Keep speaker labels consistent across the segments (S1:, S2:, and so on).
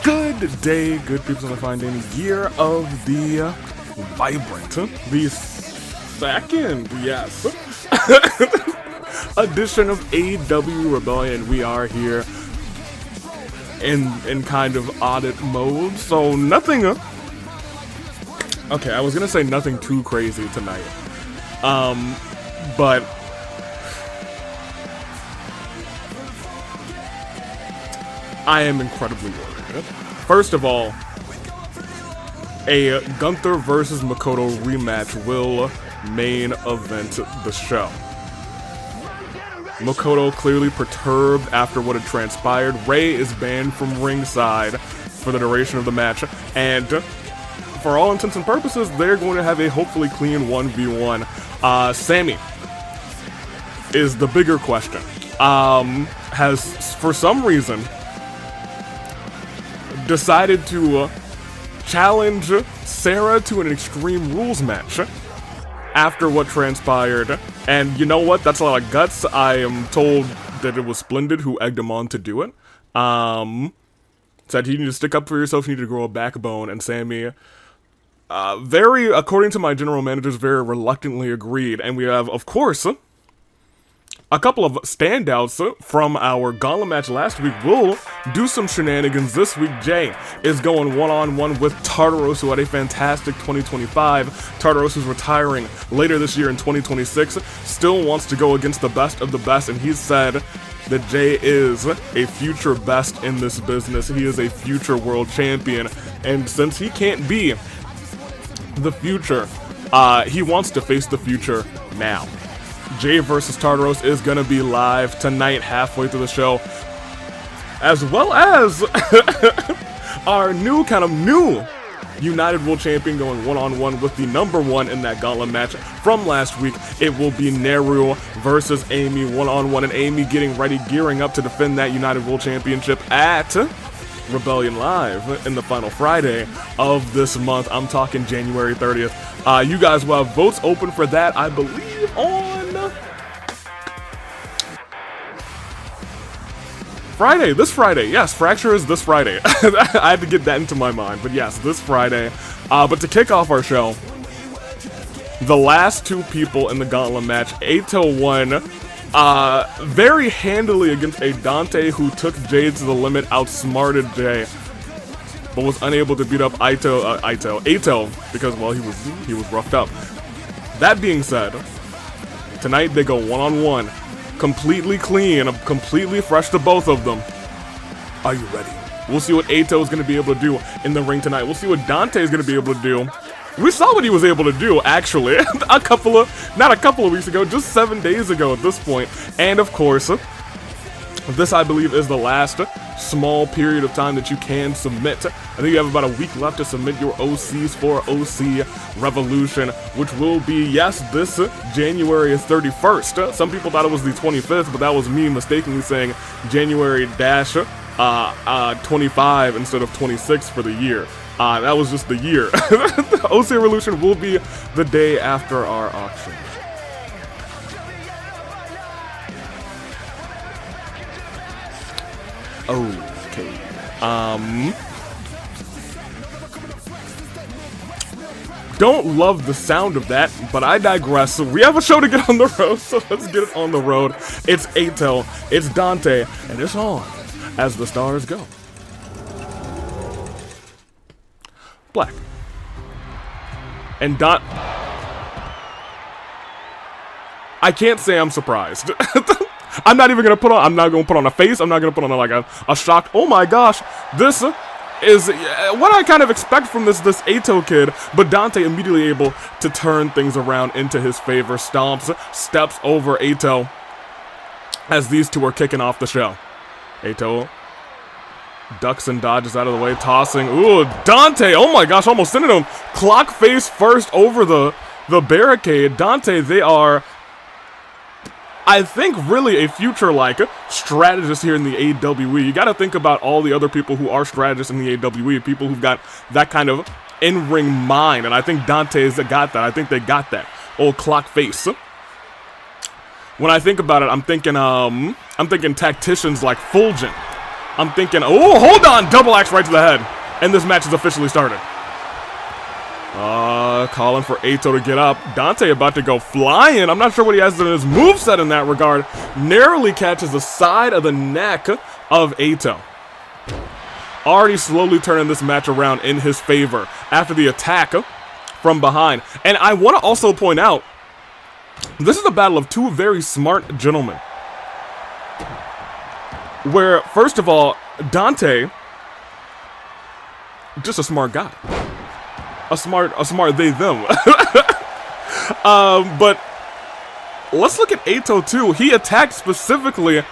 S1: Good day, good people, on the fine day, year of the vibrant, the second, yes, edition of AEW Rebellion. We are here in kind of audit mode, so nothing, okay, I was gonna say nothing too crazy tonight, but I am incredibly worried. First of all, a Gunther versus Makoto rematch will main event the show. Makoto clearly perturbed after what had transpired. Ray is banned from ringside for the duration of the match, and for all intents and purposes, they're going to have a hopefully clean 1v1. Sami is the bigger question. Has, for some reason, decided to challenge Sara to an Extreme Rules match after what transpired. And you know what? That's a lot of guts. I am told that it was Splendid who egged him on to do it. Said you need to stick up for yourself, you need to grow a backbone, and Sami, according to my general managers, very reluctantly agreed. And we have, of course, a couple of standouts from our Gauntlet match last week. Will do some shenanigans this week. Jay is going one-on-one with Tartaros, who had a fantastic 2025. Tartaros is retiring later this year in 2026. Still wants to go against the best of the best, and he's said that Jay is a future best in this business. He is a future world champion, and since he can't be the future, he wants to face the future now. Jay versus Tartaros is gonna be live tonight, halfway through the show, as well as our new United World Champion going one-on-one with the #1 in that Gauntlet match from last week. It will be Neru versus Amy one-on-one, and Amy gearing up to defend that United World Championship at Rebellion Live in the final Friday of this month. I'm talking January 30th. You guys will have votes open for that, I believe, on Friday, this Friday. Yes, Fracture is this Friday. I had to get that into my mind, but yes, this Friday. But to kick off our show, the last two people in the Gauntlet match, Eito won very handily against a Dante who took Jay to the limit, outsmarted Jay, but was unable to beat up Eito because, well, he was roughed up. That being said, tonight they go one-on-one. Completely clean, completely fresh to both of them. Are you ready? We'll see what Eito is going to be able to do in the ring tonight. We'll see what Dante is going to be able to do. We saw what he was able to do, actually, not a couple of weeks ago, just 7 days ago at this point. And of course, this, I believe, is the last small period of time that you can submit. I think you have about a week left to submit your OCs for OC Revolution, which will be, yes, this January 31st. Some people thought it was the 25th, but that was me mistakenly saying January-25 instead of 26 for the year. That was just the year. OC Revolution will be the day after our auction. Okay. Don't love the sound of that, but I digress. We have a show to get on the road, so let's get it on the road. It's Eito, it's Dante, and it's on as the stars go. Black. And I can't say I'm surprised. I'm not going to put on a face. I'm not going to put on like a shocked, oh my gosh, this is what I kind of expect from this Eito kid, but Dante immediately able to turn things around into his favor, steps over Eito as these two are kicking off the show. Eito ducks and dodges out of the way, tossing, ooh, Dante, oh my gosh, almost sending him clock face first over the barricade. Dante, they are, I think, really a future, like, strategist here in the AWE. You gotta think about all the other people who are strategists in the AWE, people who've got that kind of in-ring mind, and I think Dante's got that. I think they got that. Old clock face. When I think about it, I'm thinking tacticians like Fulgent. I'm thinking, oh, hold on, double axe right to the head. And this match is officially started. Calling for Eito to get up. Dante about to go flying. I'm not sure what he has in his moveset in that regard. Narrowly catches the side of the neck of Eito. Already slowly turning this match around in his favor after the attack from behind. And I want to also point out, this is a battle of two very smart gentlemen. Where, first of all, Dante, just a smart guy. A smart they, them. But let's look at Eito too. He attacked specifically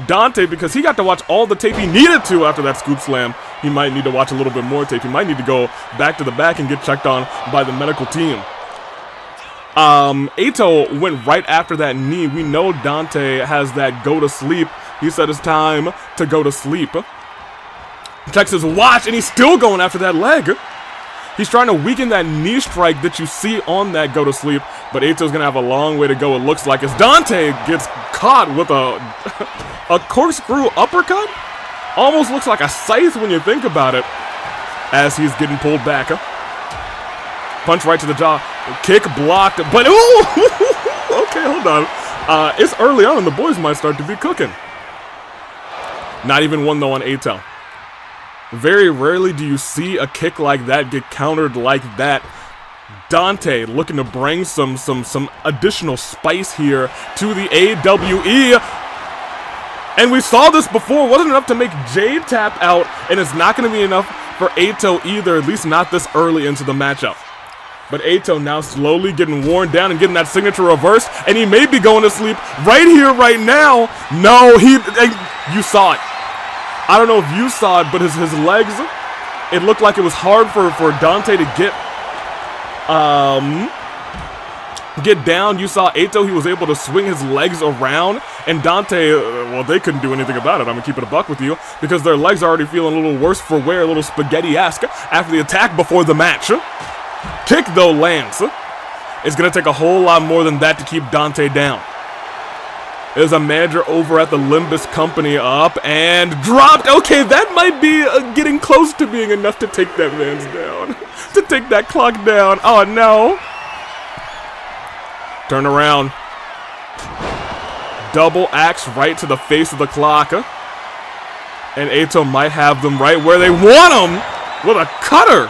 S1: Dante because he got to watch all the tape he needed to after that scoop slam. He might need to watch a little bit more tape. He might need to go back to the back and get checked on by the medical team. Eito went right after that knee. We know Dante has that go to sleep. He said it's time to go to sleep. Checks his watch and he's still going after that leg. He's trying to weaken that knee strike that you see on that go to sleep, but Eito's gonna have a long way to go, it looks like, as Dante gets caught with a corkscrew uppercut. Almost looks like a scythe when you think about it, as he's getting pulled back. Punch right to the jaw, kick blocked, but ooh! Okay, hold on. It's early on and the boys might start to be cooking. Not even one though on Eito. Very rarely do you see a kick like that get countered like that. Dante looking to bring some additional spice here to the AWE. And we saw this before. Wasn't enough to make Jade tap out, and it's not going to be enough for Eito either, at least not this early into the matchup. But Eito now slowly getting worn down and getting that signature reverse, and he may be going to sleep right here, right now. No, you saw it. I don't know if you saw it, but his legs, it looked like it was hard for Dante to get down. You saw Eito, he was able to swing his legs around, and Dante, well, they couldn't do anything about it. I'm gonna keep it a buck with you, because their legs are already feeling a little worse for wear, a little spaghetti-esque after the attack before the match. Kick, though, lands. It's gonna take a whole lot more than that to keep Dante down. There's a manager over at the Limbus company up and dropped. Okay, that might be getting close to being enough to take that man's down. To take that clock down. Oh, no. Turn around. Double axe right to the face of the clock. And Eito might have them right where they want them with a cutter.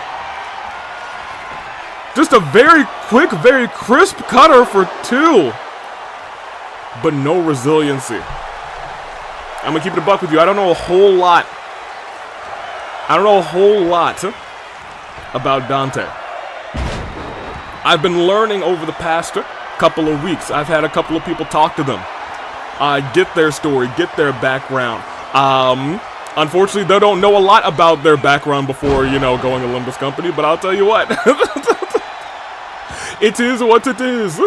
S1: Just a very quick, very crisp cutter for two. But no resiliency. I'm gonna keep it a buck with you. I don't know a whole lot. About Dante. I've been learning over the past couple of weeks. I've had a couple of people talk to them. Get their story, get their background. Unfortunately, they don't know a lot about their background before, you know, going to Limbus Company, but I'll tell you what. It is what it is.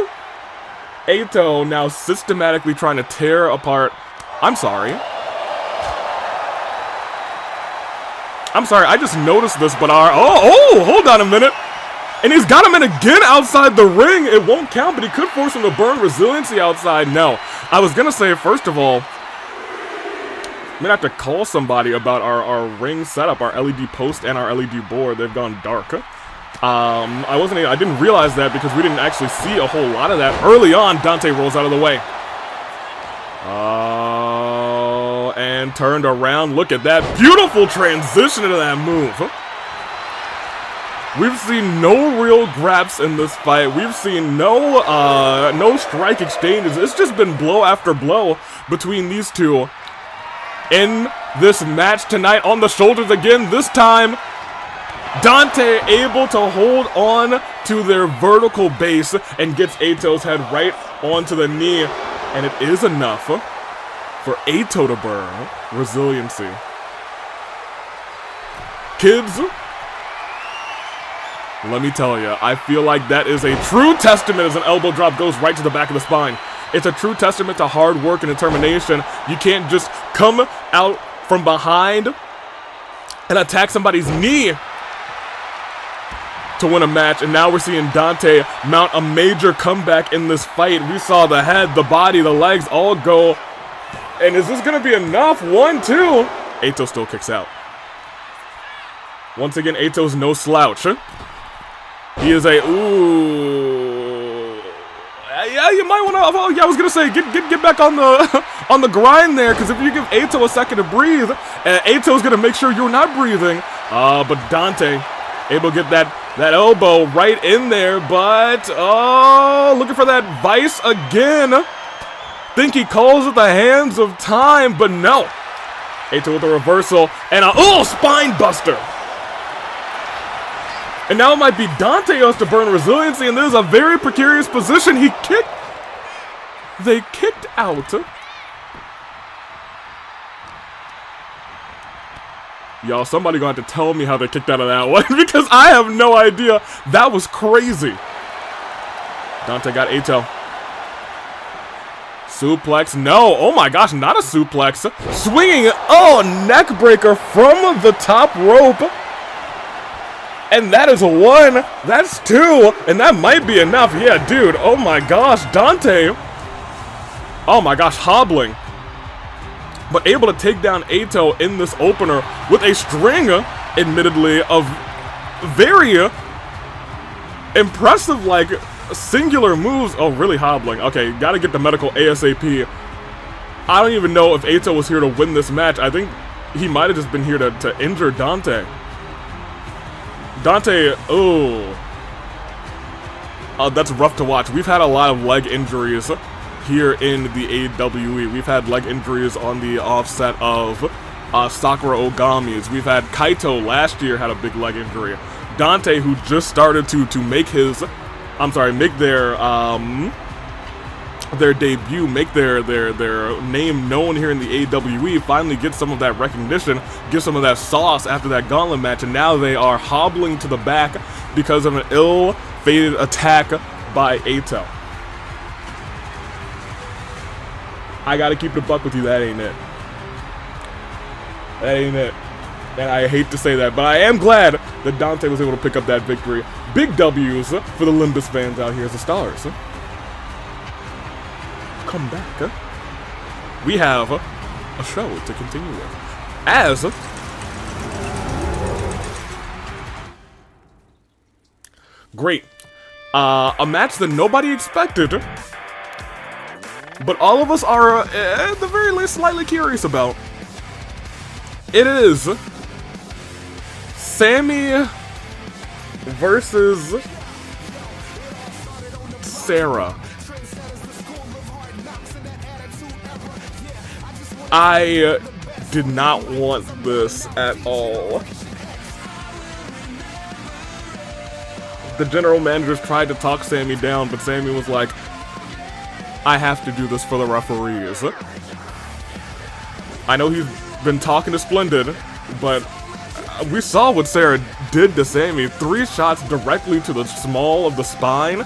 S1: Eito now systematically trying to tear apart. I'm sorry, I just noticed this, but hold on a minute. And he's got him in again outside the ring. It won't count, but he could force him to burn resiliency outside. No, I was gonna say, first of all, I'm gonna have to call somebody about our ring setup, our LED post and our LED board. They've gone dark. I didn't realize that because we didn't actually see a whole lot of that. Early on, Dante rolls out of the way. And turned around. Look at that beautiful transition into that move. We've seen no real grabs in this fight. We've seen no strike exchanges. It's just been blow after blow between these two in this match tonight. On the shoulders again, this time Dante able to hold on to their vertical base and gets Eito's head right onto the knee. And it is enough for Eito to burn resiliency. Kids, let me tell you, I feel like that is a true testament as an elbow drop goes right to the back of the spine. It's a true testament to hard work and determination. You can't just come out from behind and attack somebody's knee to win a match, and now we're seeing Dante mount a major comeback in this fight. We saw the head, the body, the legs all go. And is this gonna be enough? 1, 2. Eito still kicks out. Once again, Eito's no slouch. He is a yeah, you might want to. Oh, yeah, I was gonna say get back on the on the grind there, because if you give Eito a second to breathe, Eito's gonna make sure you're not breathing. But Dante able to get that elbow right in there, but oh, looking for that vice again. Think he calls it the hands of time, but no. Eito with a reversal and a spine buster. And now it might be Dante who has to burn resiliency, and this is a very precarious position. They kicked out. Y'all, somebody gonna have to tell me how they kicked out of that one, because I have no idea. That was crazy. Dante got Eito. Suplex, no. Oh my gosh, not a suplex. Swinging, neck breaker from the top rope. And that is 1, that's 2, and that might be enough. Yeah, dude, oh my gosh, Dante. Oh my gosh, hobbling. But able to take down Eito in this opener with a string, admittedly, of very impressive, like, singular moves. Oh, really hobbling. Okay, gotta get the medical ASAP. I don't even know if Eito was here to win this match. I think he might have just been here to injure Dante. Dante, that's rough to watch. We've had a lot of leg injuries here in the AWE. We've had leg injuries on the offset of Sakura Ogami's. We've had Kaito last year had a big leg injury. Dante, who just started to make their debut, make their name known here in the AWE, finally get some of that recognition, get some of that sauce after that Gauntlet match, and now they are hobbling to the back because of an ill-fated attack by Eito. I gotta keep the buck with you, that ain't it. That ain't it. And I hate to say that, but I am glad that Dante was able to pick up that victory. Big W's for the Limbus fans out here as the Stars. Come back. We have a show to continue with. As great. A match that nobody expected, but all of us are, at the very least, slightly curious about. It is Sami versus Sara. I did not want this at all. The general managers tried to talk Sami down, but Sami was like, I have to do this for the referees. I know he's been talking to Splendid, but we saw what Sara did to Sami. 3 shots directly to the small of the spine.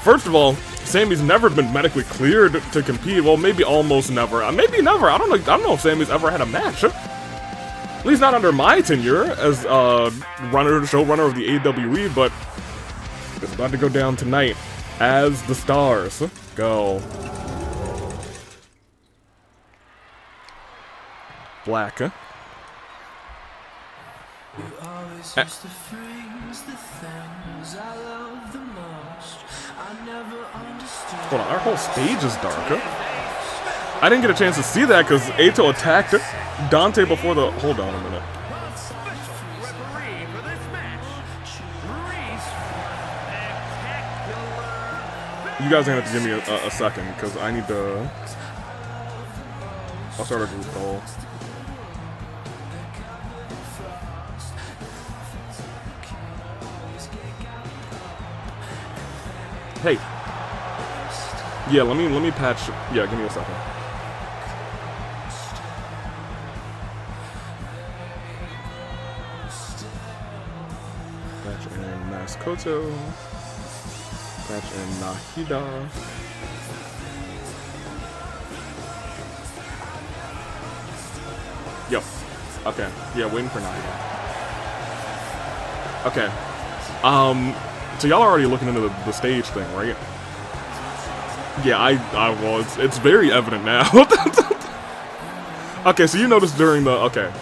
S1: First of all, Sami's never been medically cleared to compete. Well, maybe almost never. Maybe never. I don't know if Sami's ever had a match. At least not under my tenure as showrunner of the AWE, but it's about to go down tonight as the Stars go. Black. Hold on, our whole stage is dark. I didn't get a chance to see that because Eito attacked Dante before the... Hold on a minute. You guys are gonna have to give me a second because I need to... I'll start a group call. Hey. Yeah, let me patch. Yeah, give me a second. Patch in Makoto. Patch in Nahida. Yo. Okay. Yeah, waiting for Nahida. Okay. So y'all are already looking into the stage thing, right? Yeah, well, it's very evident now. Okay, so you noticed during the... Okay.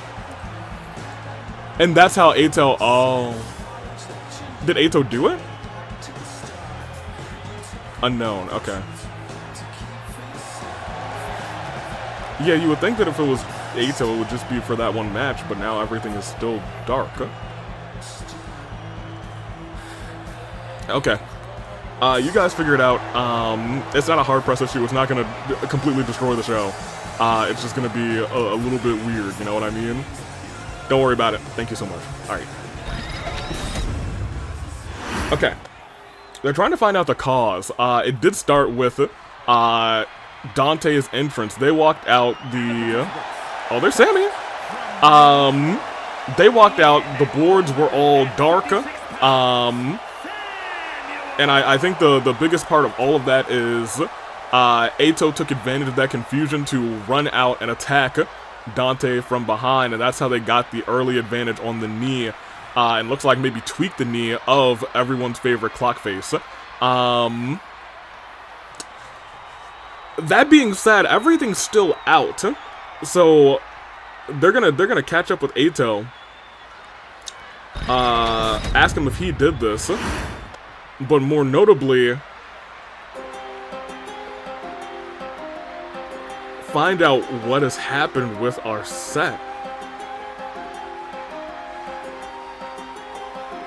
S1: And that's how Eito... Oh. Did Eito do it? Unknown, okay. Yeah, you would think that if it was Eito, it would just be for that one match, but now everything is still dark. Okay. You guys figure it out. It's not a hard press issue. It's not going to completely destroy the show. It's just going to be a little bit weird, you know what I mean? Don't worry about it. Thank you so much. Alright. Okay. They're trying to find out the cause. It did start with Dante's entrance. They walked out the... Oh, there's Sami! They walked out. The boards were all dark. And I think the biggest part of all of that is Eito took advantage of that confusion to run out and attack Dante from behind, and that's how they got the early advantage on the knee, and looks like maybe tweaked the knee of everyone's favorite Clockface. That being said, everything's still out, so they're gonna catch up with Eito, ask him if he did this. But more notably, find out what has happened with our set.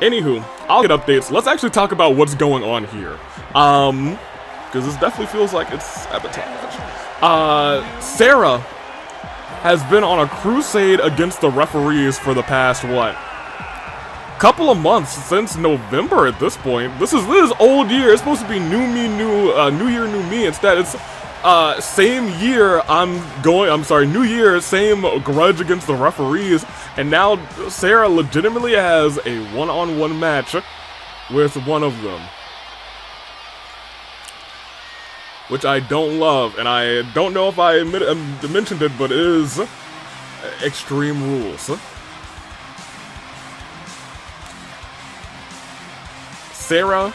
S1: Anywho, I'll get updates. Let's actually talk about what's going on here. Because this definitely feels like it's sabotage. Sara has been on a crusade against the referees for the past, what? Couple of months, since November at this point. This is old year. It's supposed to be new me, new year, new me. Instead, it's same year. New year, same grudge against the referees, and now Sara legitimately has a one-on-one match with one of them, which I don't love, and I don't know if I mentioned it, but it is Extreme Rules. Sara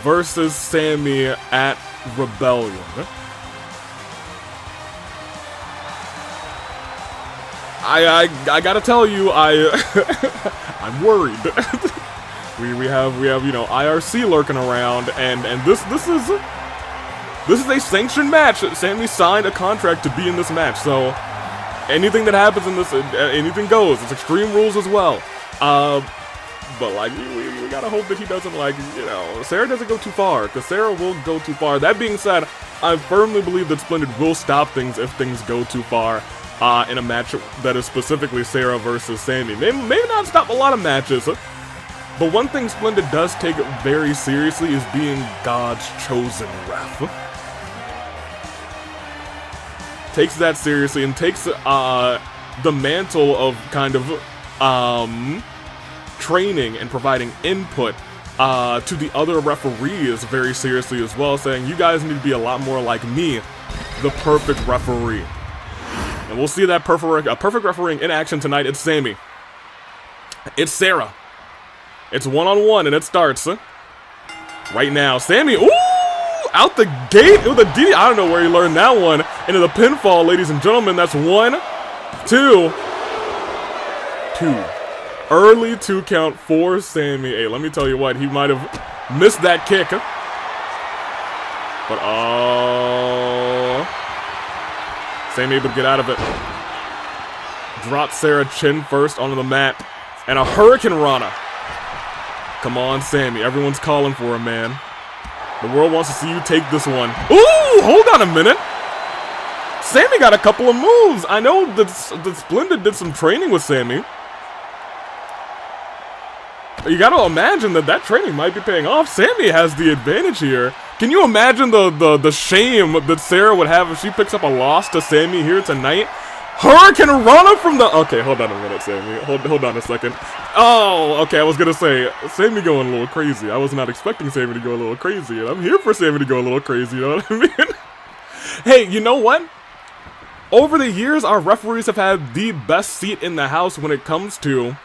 S1: versus Sami at Rebellion. I gotta tell you, I'm worried. we have you know, IRC lurking around, and this is a sanctioned match. Sami signed a contract to be in this match, so anything that happens in this, anything goes. It's Extreme Rules as well. But, like, we gotta hope that he doesn't, like, you know, Sara doesn't go too far, because Sara will go too far. That being said, I firmly believe that Splendid will stop things if things go too far in a match that is specifically Sara versus Sami. Maybe not stop a lot of matches, but one thing Splendid does take very seriously is being God's chosen ref. Takes that seriously and takes the mantle of kind of training and providing input to the other referees very seriously as well, saying you guys need to be a lot more like me, the perfect referee. And we'll see that perfect refereeing in action tonight. It's Sami. It's Sara. It's one-on-one, and it starts right now. Sami, ooh, out the gate with a DD. I don't know where he learned that one. Into the pinfall, ladies and gentlemen. That's 1, 2. Early 2 count for Sami. Hey, let me tell you what, he might have missed that kick. But, oh. Sami able to get out of it. Drop Sara chin first onto the mat. And a Hurricane Rana. Come on, Sami. Everyone's calling for him, man. The world wants to see you take this one. Ooh, hold on a minute. Sami got a couple of moves. I know that Splendid did some training with Sami. You gotta imagine that training might be paying off. Sami has the advantage here. Can you imagine the shame that Sara would have if she picks up a loss to Sami here tonight? Hurricane Rana from the... Okay, hold on a minute, Sami. Hold on a second. Oh, okay, I was gonna say, Sami going a little crazy. I was not expecting Sami to go a little crazy, and I'm here for Sami to go a little crazy, you know what I mean? Hey, you know what? Over the years, our referees have had the best seat in the house when it comes to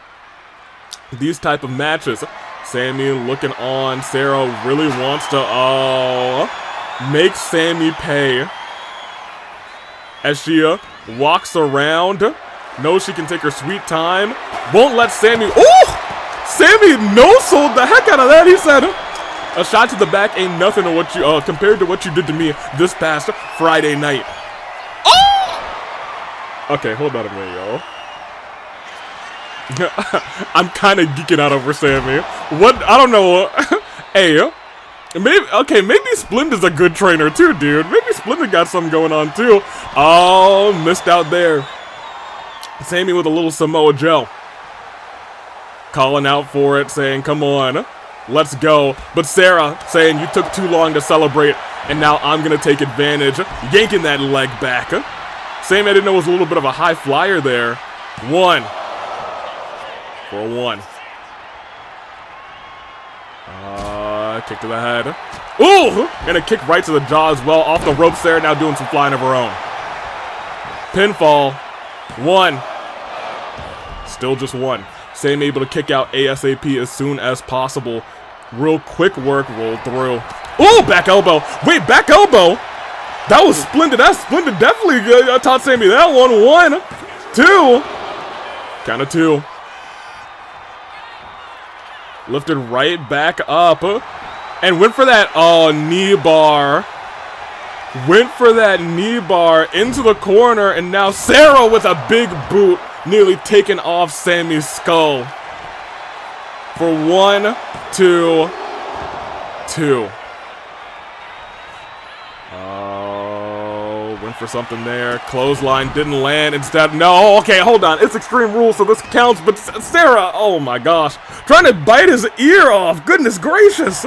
S1: these type of matches. Sami looking on. Sara really wants to make Sami pay as she Walks around. Knows she can take her sweet time. Won't let Sami. Oh! Sami no-sold the heck out of that. He said, a shot to the back ain't nothing to what you, compared to what you did to me this past Friday night. Oh! Okay, hold on a minute, y'all. I'm kind of geeking out over Sami. What? I don't know. Hey, maybe Splinter's a good trainer too, dude. Maybe Splinter got something going on too. Oh, missed out there. Sami with a little Samoa Joe. Calling out for it, saying, come on, let's go. But Sara saying, you took too long to celebrate, and now I'm going to take advantage. Yanking that leg back. Sami, I didn't know, was a little bit of a high flyer there. 1. For a 1. Kick to the head. Ooh! And a kick right to the jaw as well. Off the ropes there, now doing some flying of her own. Pinfall. 1. Still just 1. Sami able to kick out ASAP as soon as possible. Real quick work, roll through. Ooh, back elbow. Wait, back elbow? That was Splendid. That Splendid definitely taught Sami that one. 1, 2. Count of 2. Lifted right back up. And went for that, knee bar. Went for that knee bar into the corner. And now Sara with a big boot. Nearly taking off Sami's skull. For 1, 2, 2. Oh, went for something there. Clothesline didn't land. Instead, no. Okay, hold on. It's Extreme Rules, so this counts. But Sara, oh my gosh, trying to bite his ear off. Goodness gracious.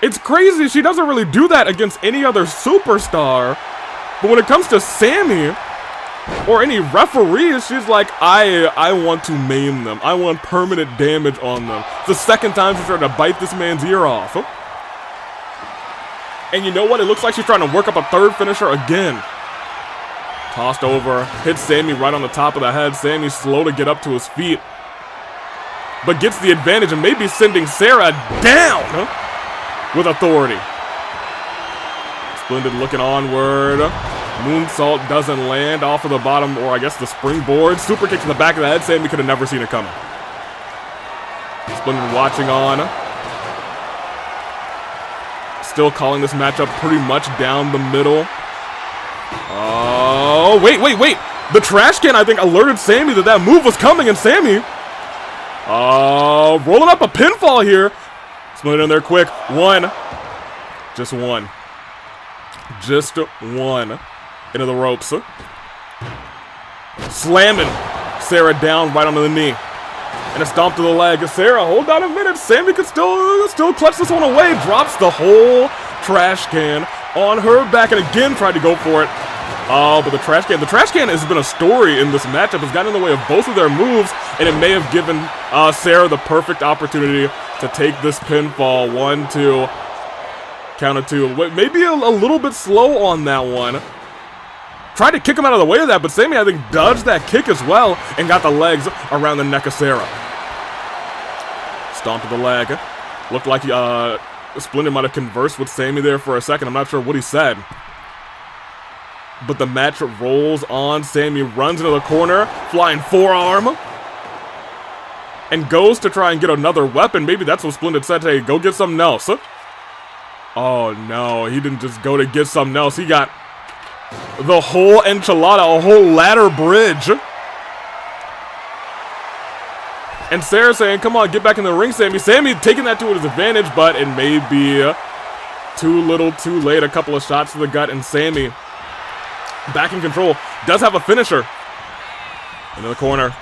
S1: It's crazy, she doesn't really do that against any other superstar. But when it comes to Sami, or any referees, she's like, I want to maim them. I want permanent damage on them. It's the second time she's trying to bite this man's ear off. And you know what? It looks like she's trying to work up a third finisher again. Tossed over, hits Sami right on the top of the head. Sami's slow to get up to his feet. But gets the advantage and maybe sending Sara down. With authority. Splendid looking onward. Moonsault doesn't land off of the bottom, or I guess the springboard. Super kick to the back of the head. Sami could have never seen it coming. Splendid watching on. Still calling this matchup pretty much down the middle. Oh, wait. The trash can, I think, alerted Sami that that move was coming, and Sami... rolling up a pinfall here. Split in there quick. 1. Just 1. Just 1. Into the ropes. Slamming Sara down right onto the knee. And a stomp to the leg. Sara, hold on a minute. Sami could still clutch this one away. Drops the whole trash can on her back and again tried to go for it. Oh, but the trash can has been a story in this matchup. It's gotten in the way of both of their moves, and it may have given Sara the perfect opportunity to take this pinfall. 1, 2. Count of 2. Maybe a little bit slow on that one. Tried to kick him out of the way of that, but Sami, I think, dodged that kick as well and got the legs around the neck of Sara. Stomp to the leg. Looked like Splendid might have conversed with Sami there for a second. I'm not sure what he said. But the match rolls on. Sami runs into the corner, flying forearm. And goes to try and get another weapon. Maybe that's what Splendid said, hey, go get something else. Oh no, he didn't just go to get something else. He got the whole enchilada, a whole ladder bridge. And Sara saying, come on, get back in the ring, Sami. Sami taking that to his advantage, but it may be too little too late. A couple of shots to the gut, and Sami back in control. Does have a finisher. Into the corner.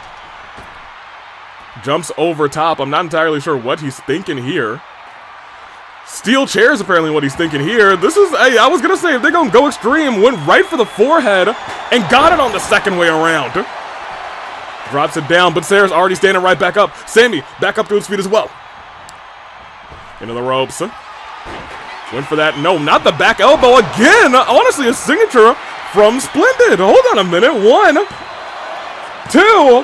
S1: Jumps over top. I'm not entirely sure what he's thinking here. Steel chair is apparently what he's thinking here. This is, I was going to say, if they're going to go extreme, went right for the forehead and got it on the second way around. Drops it down, but Sara's already standing right back up. Sami back up to his feet as well. Into the ropes. Went for that. No, not the back elbow again. Honestly, a signature from Splendid. Hold on a minute. 1, 2.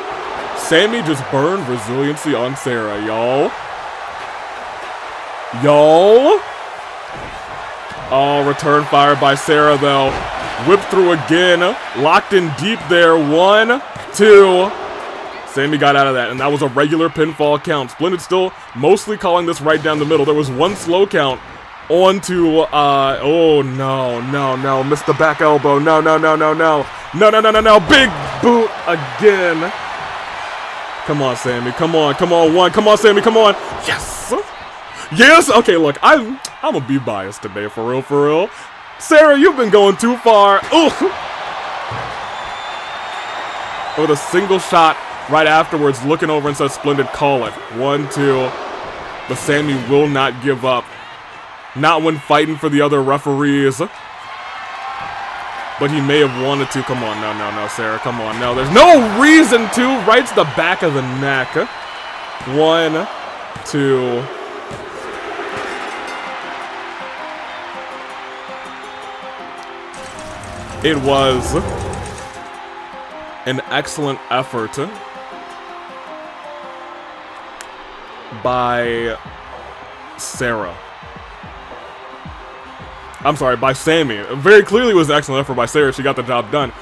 S1: Sami just burned resiliency on Sara, y'all. Oh, return fire by Sara, though. Whip through again. Locked in deep there. 1, 2. Sami got out of that, and that was a regular pinfall count. Splendid still mostly calling this right down the middle. There was one slow count onto, oh, no. Missed the back elbow. No. Big boot again. Come on, Sami. Come on. One. Come on, Sami. Come on. Yes. Okay, look, I'm gonna be biased today, for real. Sara, you've been going too far. Ooh. With a single shot right afterwards, looking over and says, Splendid, call it. 1, 2. But Sami will not give up. Not when fighting for the other referees. But he may have wanted to. Come on, no, Sara, come on. No, there's no reason to. Right to the back of the neck. 1, 2. It was an excellent effort by Sara. I'm sorry, by Sami. Very clearly was an excellent effort by Sara. She got the job done.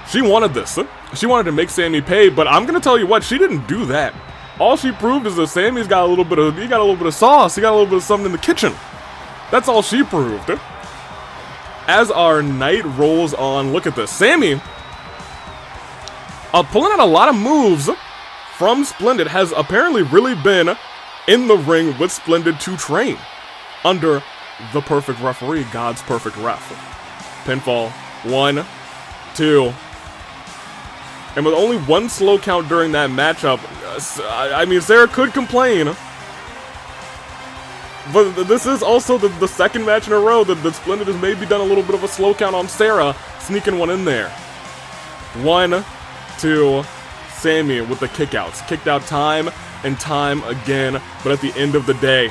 S1: She wanted this. She wanted to make Sami pay, but I'm gonna tell you what, she didn't do that. All she proved is that Sami's got a little bit of sauce. He got a little bit of something in the kitchen. That's all she proved. As our night rolls on, look at this. Sami, pulling out a lot of moves from Splendid, has apparently really been in the ring with Splendid to train under the perfect referee, God's perfect ref. Pinfall, 1, 2. And with only one slow count during that matchup, I mean, Sara could complain. But this is also the second match in a row that Splendid has maybe done a little bit of a slow count on Sara, sneaking one in there. 1, 2, Sami with the kickouts. Kicked out time and time again, but at the end of the day,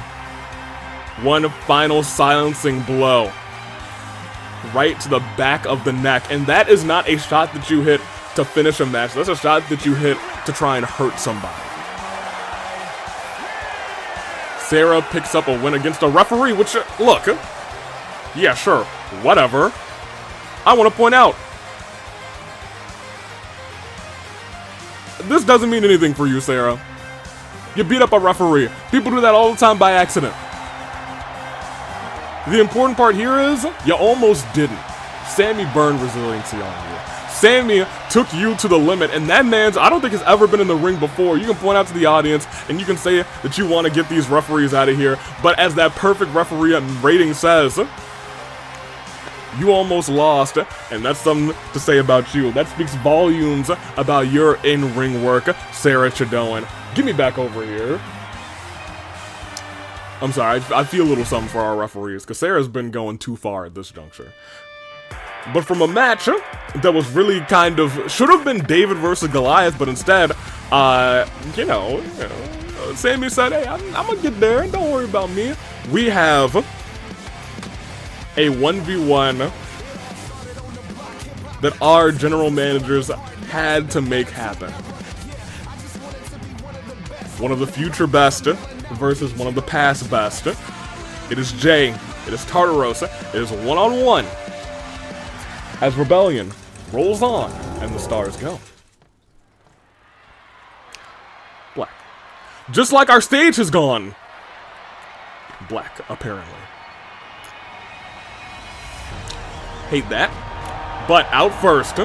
S1: one final silencing blow. Right to the back of the neck. And that is not a shot that you hit to finish a match. That's a shot that you hit to try and hurt somebody. Sara picks up a win against a referee, which, look, yeah, sure, whatever. I want to point out, this doesn't mean anything for you, Sara. You beat up a referee. People do that all the time by accident. The important part here is, you almost didn't. Sami burned resiliency on you. Sami took you to the limit, and that man's, I don't think has ever been in the ring before. You can point out to the audience, and you can say that you want to get these referees out of here, but as that perfect referee rating says, you almost lost, and that's something to say about you. That speaks volumes about your in-ring work, Sara Chidoan. Get me back over here. I'm sorry, I feel a little something for our referees, because Sarah's been going too far at this juncture. But from a match that was really kind of, should have been David versus Goliath, but instead, you know, Sami said, hey, I'm gonna get there, and don't worry about me. We have a 1v1 that our general managers had to make happen. One of the future best versus one of the past best. It is Jay, it is Tartaros, it is one-on-one. As Rebellion rolls on and the stars go. Black. Just like our stage has gone black, apparently. Hate that. But out first,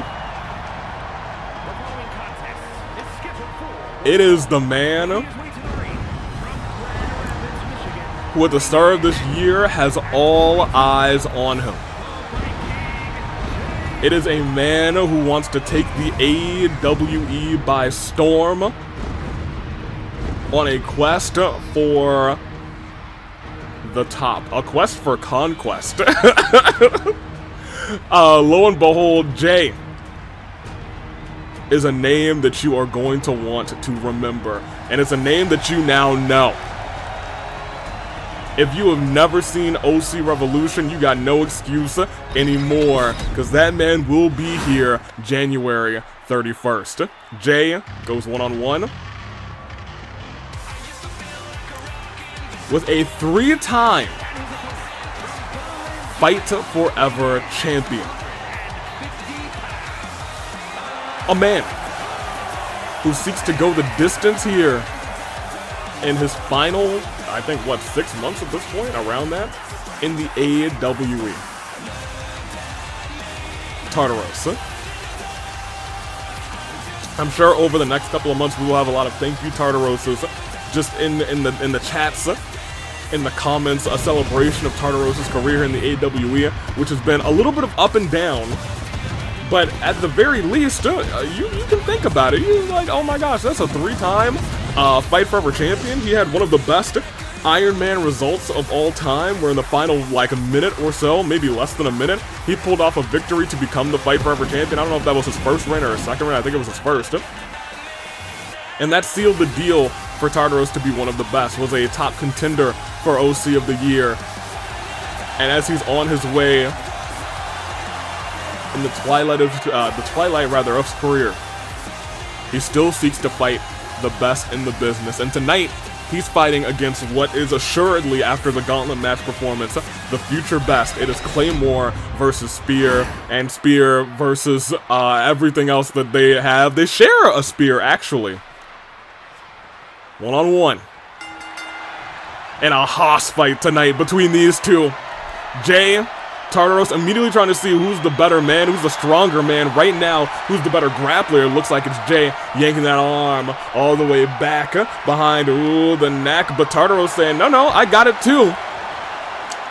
S1: it is the man who at the start of this year has all eyes on him. It is a man who wants to take the AWE by storm on a quest for the top. A quest for conquest. Lo and behold, Jay is a name that you are going to want to remember. And it's a name that you now know. If you have never seen OC Revolution, you got no excuse anymore, because that man will be here January 31st. Jay goes one-on-one with a 3-time Fight Forever champion. A man who seeks to go the distance here in his final, I think, what, 6 months at this point? Around that? In the AWE. Tartaros. I'm sure over the next couple of months we will have a lot of thank you Tartaroses just in the chats, in the comments, a celebration of Tartaros' career in the AWE, which has been a little bit of up and down. But at the very least, you can think about it. You're like, oh my gosh, that's a 3-time Fight Forever champion. He had one of the best Iron Man results of all time, where in the final, like, a minute or so, maybe less than a minute, he pulled off a victory to become the Fight Forever champion. I don't know if that was his first reign or his second reign. I think it was his first. And that sealed the deal for Tartaros to be one of the best, was a top contender for OC of the year. And as he's on his way in the twilight of his career, he still seeks to fight the best in the business. And tonight, he's fighting against what is assuredly, after the Gauntlet match performance, the future best. It is Claymore versus Spear, and Spear versus everything else that they have. They share a spear, actually. One-on-one. And a hoss fight tonight between these two. Jay, Tartaros immediately trying to see who's the better man, who's the stronger man. Right now, who's the better grappler? It looks like it's Jay yanking that arm all the way back behind, the neck. But Tartaros saying, no, I got it too.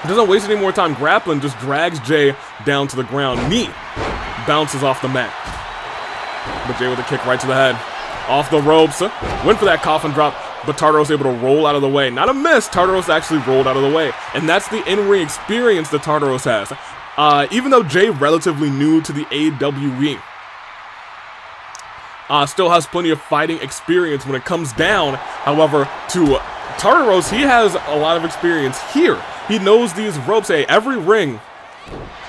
S1: Doesn't waste any more time grappling, just drags Jay down to the ground. Knee bounces off the mat. But Jay with a kick right to the head. Off the ropes, went for that coffin drop, but Tartaros able to roll out of the way. Not a miss, Tartaros actually rolled out of the way. And that's the in-ring experience that Tartaros has. Even though Jay relatively new to the AWE, still has plenty of fighting experience when it comes down. However, to Tartaros, he has a lot of experience here. He knows these ropes. Hey, every ring,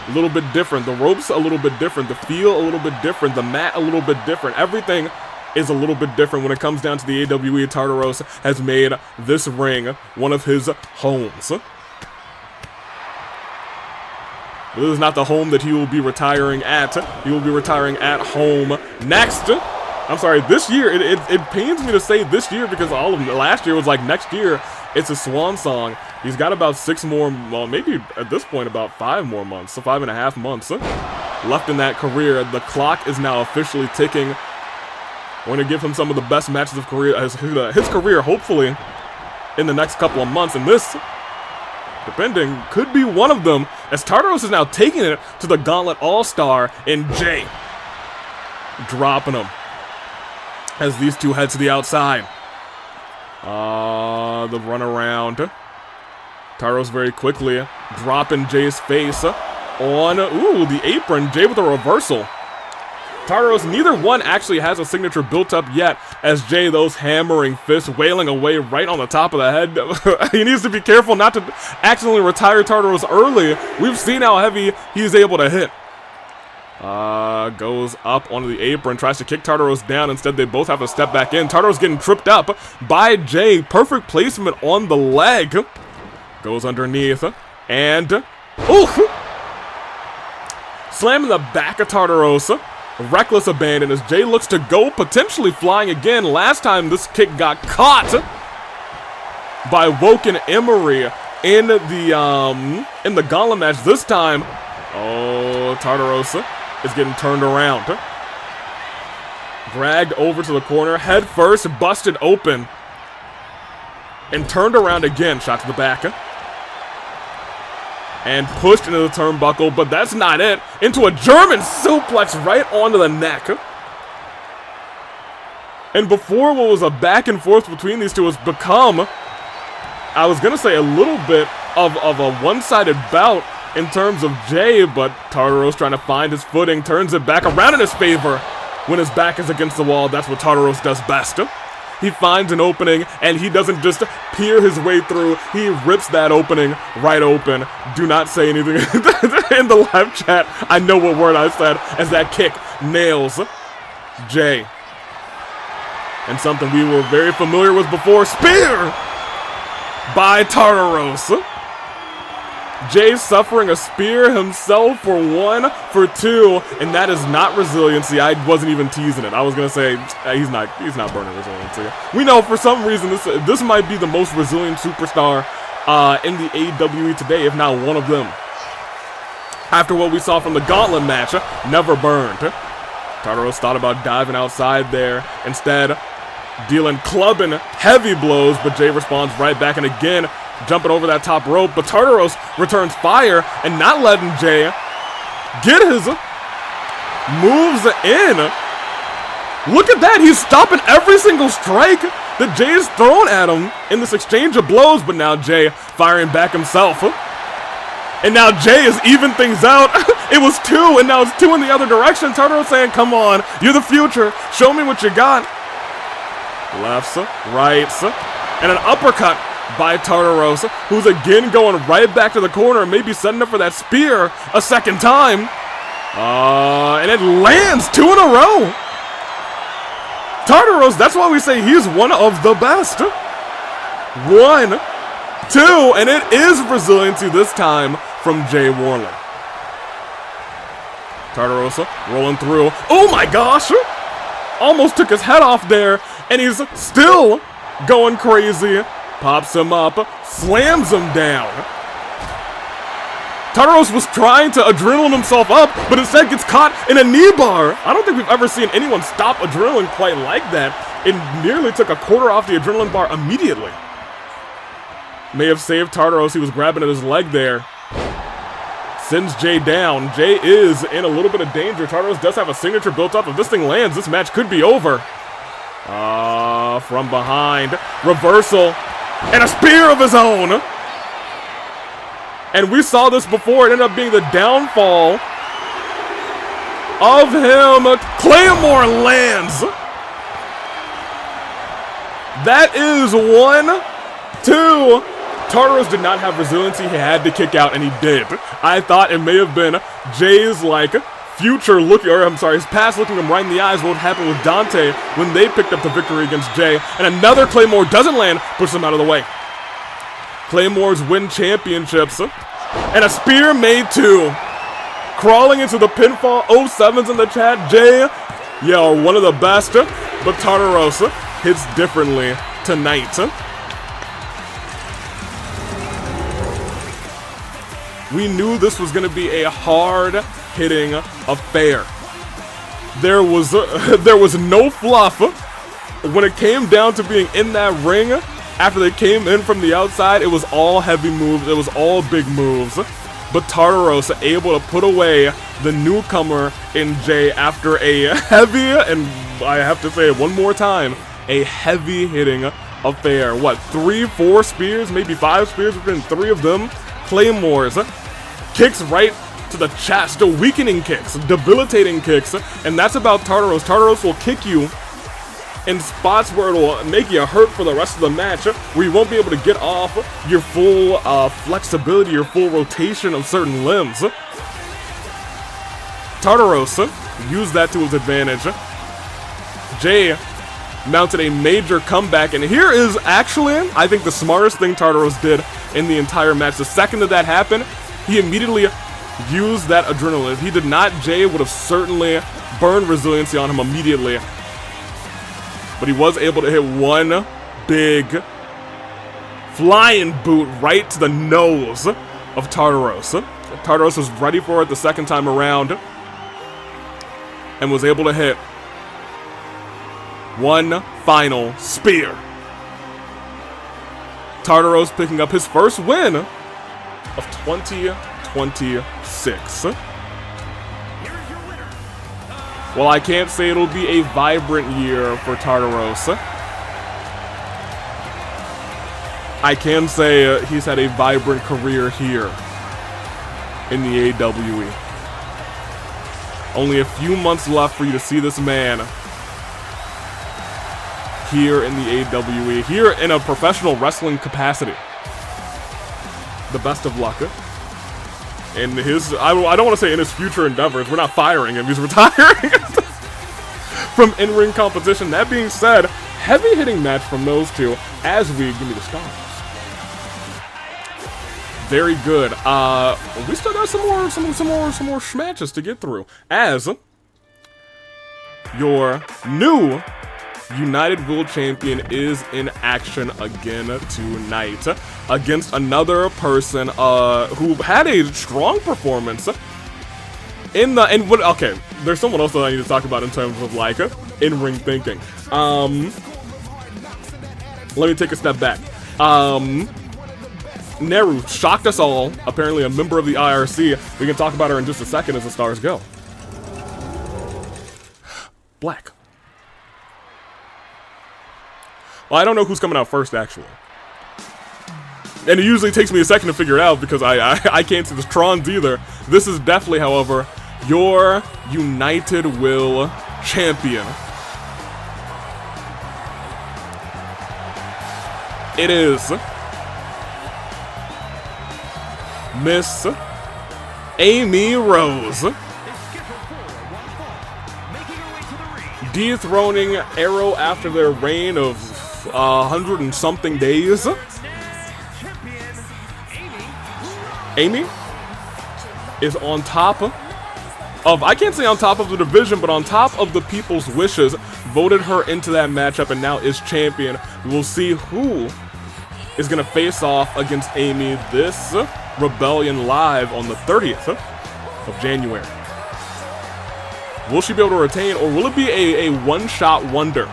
S1: a little bit different. The ropes, a little bit different. The feel, a little bit different. The mat, a little bit different. Everything is a little bit different when it comes down to the AWE. Tartaros has made this ring one of his homes. This is not the home that he will be retiring at. He will be retiring at home next. I'm sorry, this year. It pains me to say this year, because all of last year was like next year. It's a swan song. He's got about 6 more, well, maybe at this point about 5 more months, so 5.5 months left in that career. The clock is now officially ticking. We're going to give him some of the best matches of his career, hopefully, in the next couple of months. And this, depending, could be one of them, as Tartaros is now taking it to the Gauntlet All-Star, and Jay dropping him as these two head to the outside. The run around. Tartaros very quickly dropping Jay's face on, the apron. Jay with a reversal. Tartaros, neither one actually has a signature built up yet, as Jay, those hammering fists wailing away right on the top of the head. He needs to be careful not to accidentally retire Tartaros early. We've seen how heavy he's able to hit. Goes up onto the apron, tries to kick Tartaros down. Instead, they both have to step back in. Tartaros getting tripped up by Jay. Perfect placement on the leg. Goes underneath, and slamming the back of Tartaros. Reckless abandon as Jay looks to go, potentially flying again. Last time this kick got caught by Woken Emery in the Gauntlet match. This time, Tartaros is getting turned around. Dragged over to the corner, head first, busted open, and turned around again. Shot to the back. And pushed into the turnbuckle, but that's not it. Into a German suplex right onto the neck. And before, what was a back and forth between these two has become, I was going to say, a little bit of a one-sided bout in terms of Jay, but Tartaros trying to find his footing, turns it back around in his favor. When his back is against the wall, that's what Tartaros does best. He finds an opening, and he doesn't just peer his way through. He rips that opening right open. Do not say anything in the live chat. I know what word I said, as that kick nails Jay. And something we were very familiar with before. Spear by Tartaros. Jay suffering a spear himself for 1, for 2, and that is not resiliency. I wasn't even teasing it. I was gonna say he's not burning resiliency. We know for some reason this might be the most resilient superstar in the AEW today, if not one of them. After what we saw from the Gauntlet match, never burned. Tartaros thought about diving outside there, instead dealing clubbing heavy blows, but Jay responds right back, and again jumping over that top rope, but Tartaros returns fire and not letting Jay get his moves in. Look at that, he's stopping every single strike that Jay is throwing at him in this exchange of blows, but now Jay firing back himself. And now Jay is even things out. It was 2, and now it's 2 in the other direction. Tartaros saying, come on, you're the future. Show me what you got. Lefts, rights, and an uppercut by Tartaros, who's again going right back to the corner and maybe setting up for that spear a second time. And it lands 2 in a row. Tartaros, that's why we say he's one of the best. 1, 2, and it is resiliency this time from Jay Warlen. Tartaros rolling through. Oh my gosh! Almost took his head off there, and he's still going crazy. Pops him up, slams him down. Tartaros was trying to adrenaline himself up, but instead gets caught in a knee bar. I don't think we've ever seen anyone stop adrenaline quite like that. It nearly took a quarter off the adrenaline bar immediately. May have saved Tartaros. He was grabbing at his leg there. Sends Jay down. Jay is in a little bit of danger. Tartaros does have a signature built up. If this thing lands, this match could be over. From behind. Reversal. And a spear of his own. And we saw this before. It ended up being the downfall of him. Claymore lands. That is 1, 2. Tartaros did not have resiliency. He had to kick out, and he did. I thought it may have been Jay's, future looking, or I'm sorry, his past looking him right in the eyes what happened with Dante when they picked up the victory against Jay. And another Claymore doesn't land, pushes him out of the way. Claymores win championships. And a spear made 2. Crawling into the pinfall. 07's in the chat. Jay, are one of the best. But Tartaros hits differently tonight. We knew this was going to be a hard-hitting affair. There was no fluff when it came down to being in that ring. After they came in from the outside, it was all heavy moves. It was all big moves. But Tartaros able to put away the newcomer in Jay after a heavy, and I have to say it one more time, a heavy-hitting affair. What, 3, 4 spears, maybe 5 spears within 3 of them? Claymores, kicks right to the chest, weakening kicks, debilitating kicks, and that's about Tartaros. Tartaros will kick you in spots where it'll make you hurt for the rest of the match, where you won't be able to get off your full flexibility, your full rotation of certain limbs. Tartaros used that to his advantage. Jay mounted a major comeback, and here is actually, I think, the smartest thing Tartaros did in the entire match. The second that happened, he immediately used that adrenaline. If he did not, Jay would have certainly burned resiliency on him immediately. But he was able to hit one big flying boot right to the nose of Tartaros. Tartaros was ready for it the second time around and was able to hit one final spear. Tartaros picking up his first win of 2026. Well, I can't say it'll be a vibrant year for Tartaros. I can say he's had a vibrant career here in the AWE. Only a few months left for you to see this man here in the AWE, here in a professional wrestling capacity. The best of luck. In his, I don't want to say in his future endeavors, we're not firing him, he's retiring from in-ring competition. That being said, heavy hitting match from those two as we give me the stars. Very good. We still got some more matches to get through. As your new United World Champion is in action again tonight against another person who had a strong performance okay, there's someone else that I need to talk about in terms of like in-ring thinking. Let me take a step back. Neru shocked us all, apparently a member of the IRC. We can talk about her in just a second as the stars go. Black. Well, I don't know who's coming out first, actually. And it usually takes me a second to figure it out because I can't see the Trons either. This is definitely, however, your United Will Champion. It is Miss Amy Rose, dethroning Arrow after their reign of 100 and something days. Amy is on top of, I can't say on top of the division, but on top of the people's wishes, voted her into that matchup and now is champion. We'll see who is going to face off against Amy this Rebellion Live on the 30th of January. Will she be able to retain, or will it be a one-shot wonder?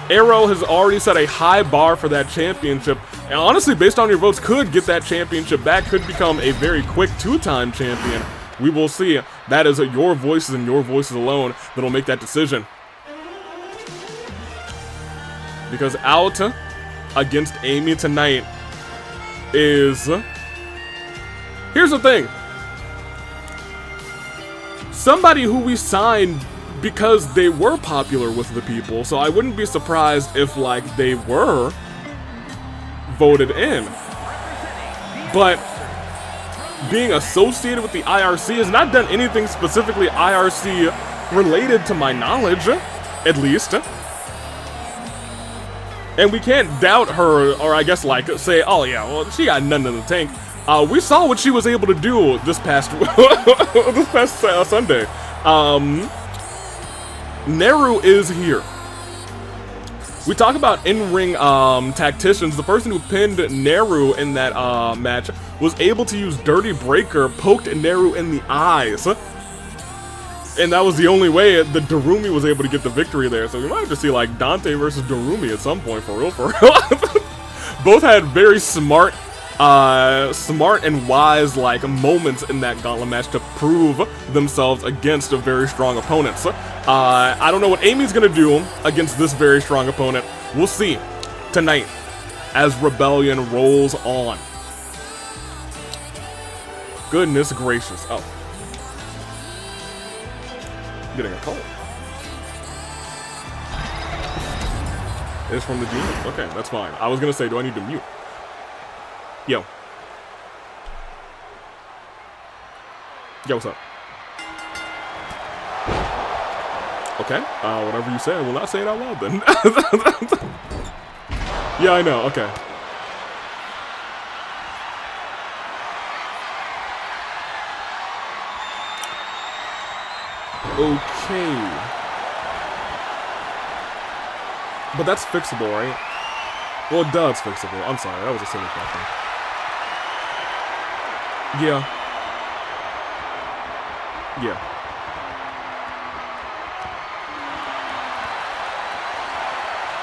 S1: Arrow has already set a high bar for that championship, and honestly, based on your votes, could get that championship back, could become a very quick two-time champion. We will see. That is your voices and your voices alone that'll make that decision. Because out against Amy tonight is... Here's the thing. Somebody who we signed because they were popular with the people, so I wouldn't be surprised if, like, they were voted in. But being associated with the IRC has not done anything specifically IRC related to my knowledge, at least. And we can't doubt her, or I guess, like, say, oh yeah, well, she got nothing in the tank. We saw what she was able to do this past Sunday. Neru is here. We talk about in-ring tacticians. The person who pinned Neru in that match was able to use Dirty Breaker, poked Neru in the eyes. And that was the only way that Darumi was able to get the victory there. So we might have to see like Dante versus Darumi at some point, for real, for real. Both had very smart and wise like moments in that gauntlet match to prove themselves against a very strong opponents. I don't know what Amy's gonna do against this very strong opponent. We'll see tonight as Rebellion rolls on. Goodness gracious. Oh. Getting a call. It's from the genius. Okay, that's fine. I was gonna say, do I need to mute? Yo. Yo, what's up? Okay, whatever you say, I will not say it out loud then. Yeah, I know, okay. Okay. But that's fixable, right? Well, duh, it's fixable. I'm sorry, that was a silly question. Yeah. Yeah.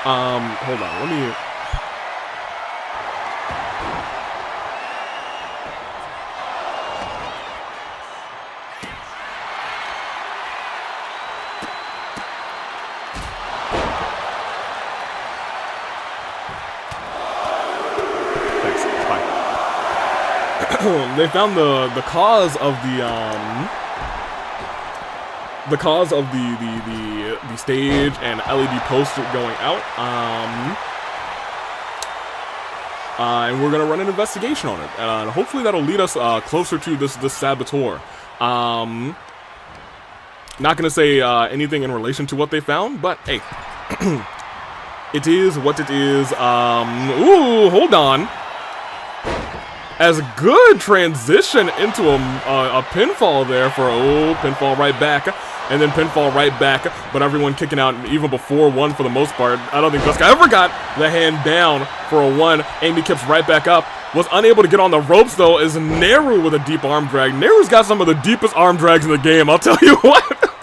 S1: Hold on, let me... They found the cause of the stage and LED poster going out. And we're gonna run an investigation on it, and hopefully that'll lead us closer to this saboteur. Not gonna say anything in relation to what they found, but hey, it is what it is. Ooh, hold on. as good transition into a pinfall there for, pinfall right back, and then pinfall right back, but everyone kicking out even before one for the most part. I don't think Jessica ever got the hand down for a one. Amy kicks right back up. Was unable to get on the ropes, though, is Neru with a deep arm drag. Neru's got some of the deepest arm drags in the game, I'll tell you what.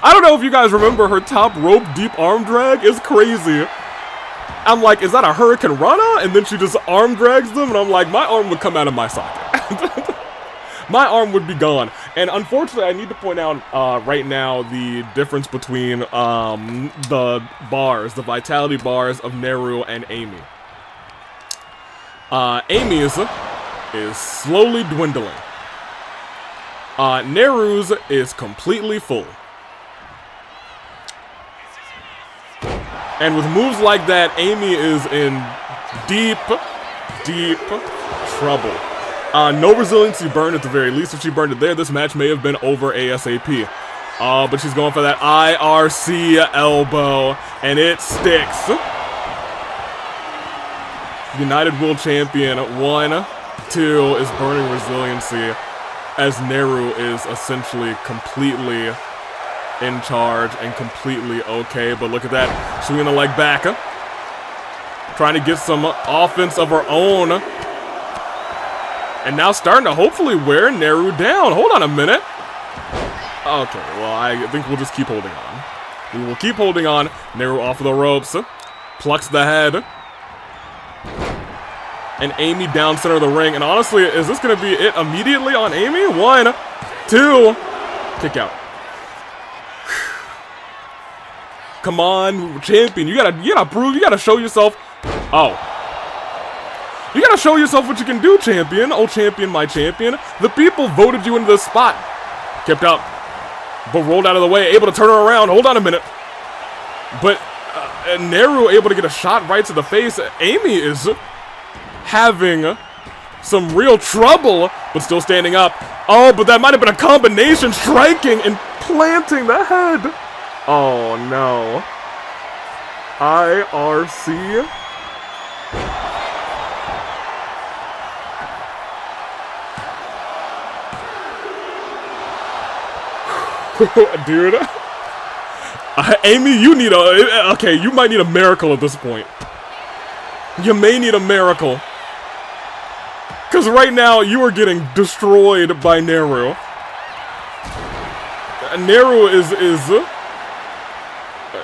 S1: I don't know if you guys remember her top rope deep arm drag is crazy. I'm like, is that a Hurricane Rana? And then she just arm drags them, and I'm like, my arm would come out of my socket. My arm would be gone. And unfortunately, I need to point out right now the difference between the bars, the vitality bars of Neru and Amy. Amy's is slowly dwindling. Neru's is completely full. And with moves like that, Amy is in deep, deep trouble. No resiliency burn at the very least. If she burned it there, this match may have been over ASAP. But she's going for that IRC elbow, and it sticks. United World Champion 1-2 is burning resiliency, as Neru is essentially completely in charge and completely okay. But look at that, swinging the leg back, trying to get some offense of her own, and now starting to hopefully wear Neru down. Hold on a minute. Okay, well, I think we'll just keep holding on. We will keep holding on. Neru off of the ropes, plucks the head, and Amy down center of the ring. And honestly, is this going to be it immediately on Amy? 1, 2, kick out. Come on, champion. You gotta prove, you gotta show yourself. Oh. You gotta show yourself what you can do, champion. Oh, champion, my champion. The people voted you into this spot. Kept out, but rolled out of the way, able to turn her around. Hold on a minute. But Neru able to get a shot right to the face. Amy is having some real trouble, but still standing up. Oh, but that might have been a combination, striking and planting the head. Oh no. IRC. Dude. Amy, you need a... Okay, you might need a miracle at this point. You may need a miracle. Because right now, you are getting destroyed by Neru. Neru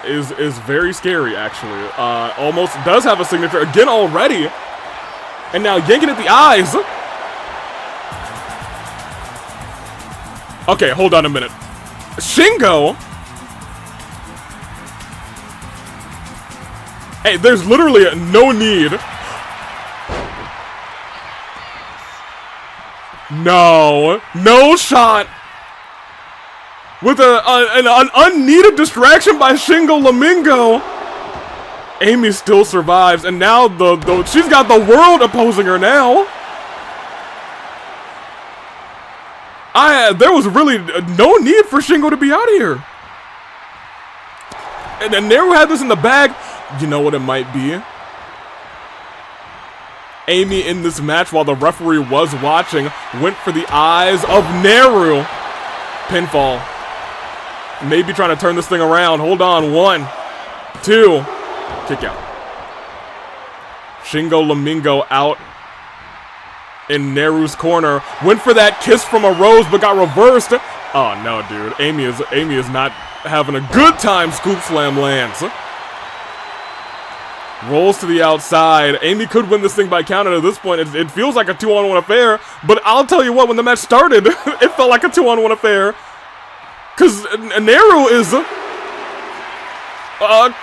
S1: is very scary, actually. Almost does have a signature again already. And now yanking at the eyes. Okay, hold on a minute. Shingo? Hey, there's literally no need. No shot. With an unneeded distraction by Shingo Lamingo. Amy still survives, and now she's got the world opposing her now. There was really no need for Shingo to be out here. And Neru had this in the bag. You know what it might be? Amy in this match, while the referee was watching, went for the eyes of Neru. Pinfall. Maybe trying to turn this thing around. Hold on. 1, 2. Kick out. Shingo Lamingo out in Neru's corner. Went for that kiss from a rose, but got reversed. Oh no, dude. Amy is not having a good time. Scoop slam lands. Rolls to the outside. Amy could win this thing by countout at this point. It feels like a 2-on-1 affair, but I'll tell you what, when the match started, it felt like a 2-on-1 affair. Because Neru is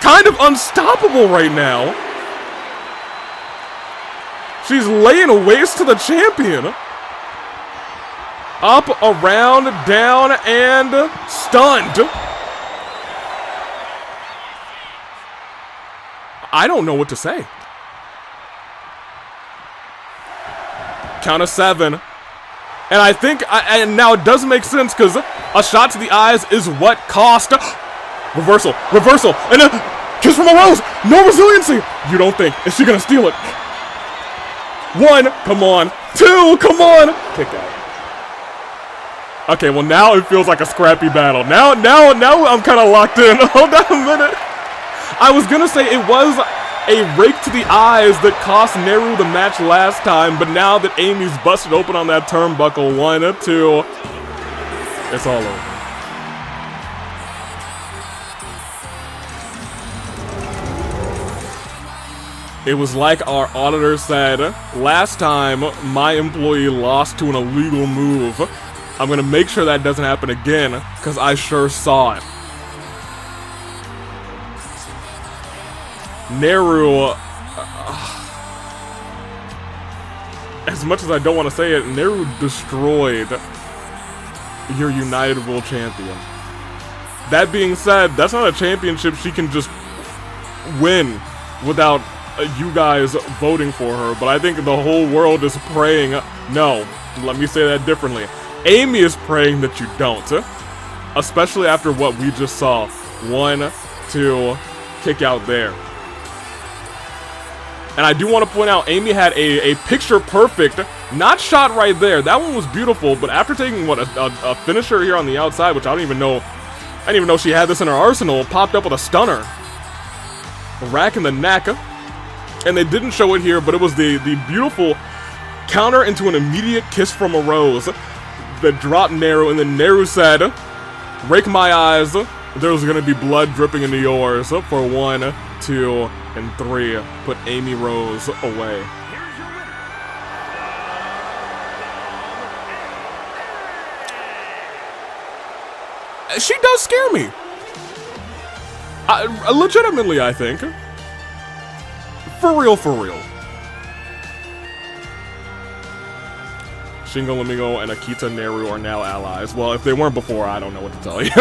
S1: kind of unstoppable right now. She's laying waste to the champion. Up, around, down, and stunned. I don't know what to say. Count of 7. And I think, and now it does make sense, because a shot to the eyes is what cost. Reversal, and a kiss from a rose. No resiliency. You don't think, is she going to steal it? 1, come on. 2, come on. Kick out. Okay, well now it feels like a scrappy battle. Now I'm kind of locked in. Hold on a minute. I was gonna say it was a rake to the eyes that cost Neru the match last time, but now that Amy's busted open on that turnbuckle, 1, 2, it's all over. It was like our auditor said, last time my employee lost to an illegal move. I'm gonna make sure that doesn't happen again, because I sure saw it. Neru, as much as I don't want to say it, Neru destroyed your United World Champion. That being said, that's not a championship she can just win without you guys voting for her, but I think the whole world is praying. No, let me say that differently. Amy is praying that you don't, especially after what we just saw. 1, 2, kick out there. And I do want to point out, Amy had a picture perfect, not shot right there. That one was beautiful, but after taking what a finisher here on the outside, which I didn't even know she had this in her arsenal, popped up with a stunner, a rack in the neck. And they didn't show it here, but it was the beautiful counter into an immediate kiss from a rose that dropped Neru, and then Neru said, rake my eyes, there's gonna be blood dripping into yours, for 1, 2, and 3, put Amy Rose away. She does scare me. Legitimately, I think. For real, for real. Shingo Lamigo and Akita Neru are now allies. Well, if they weren't before, I don't know what to tell you.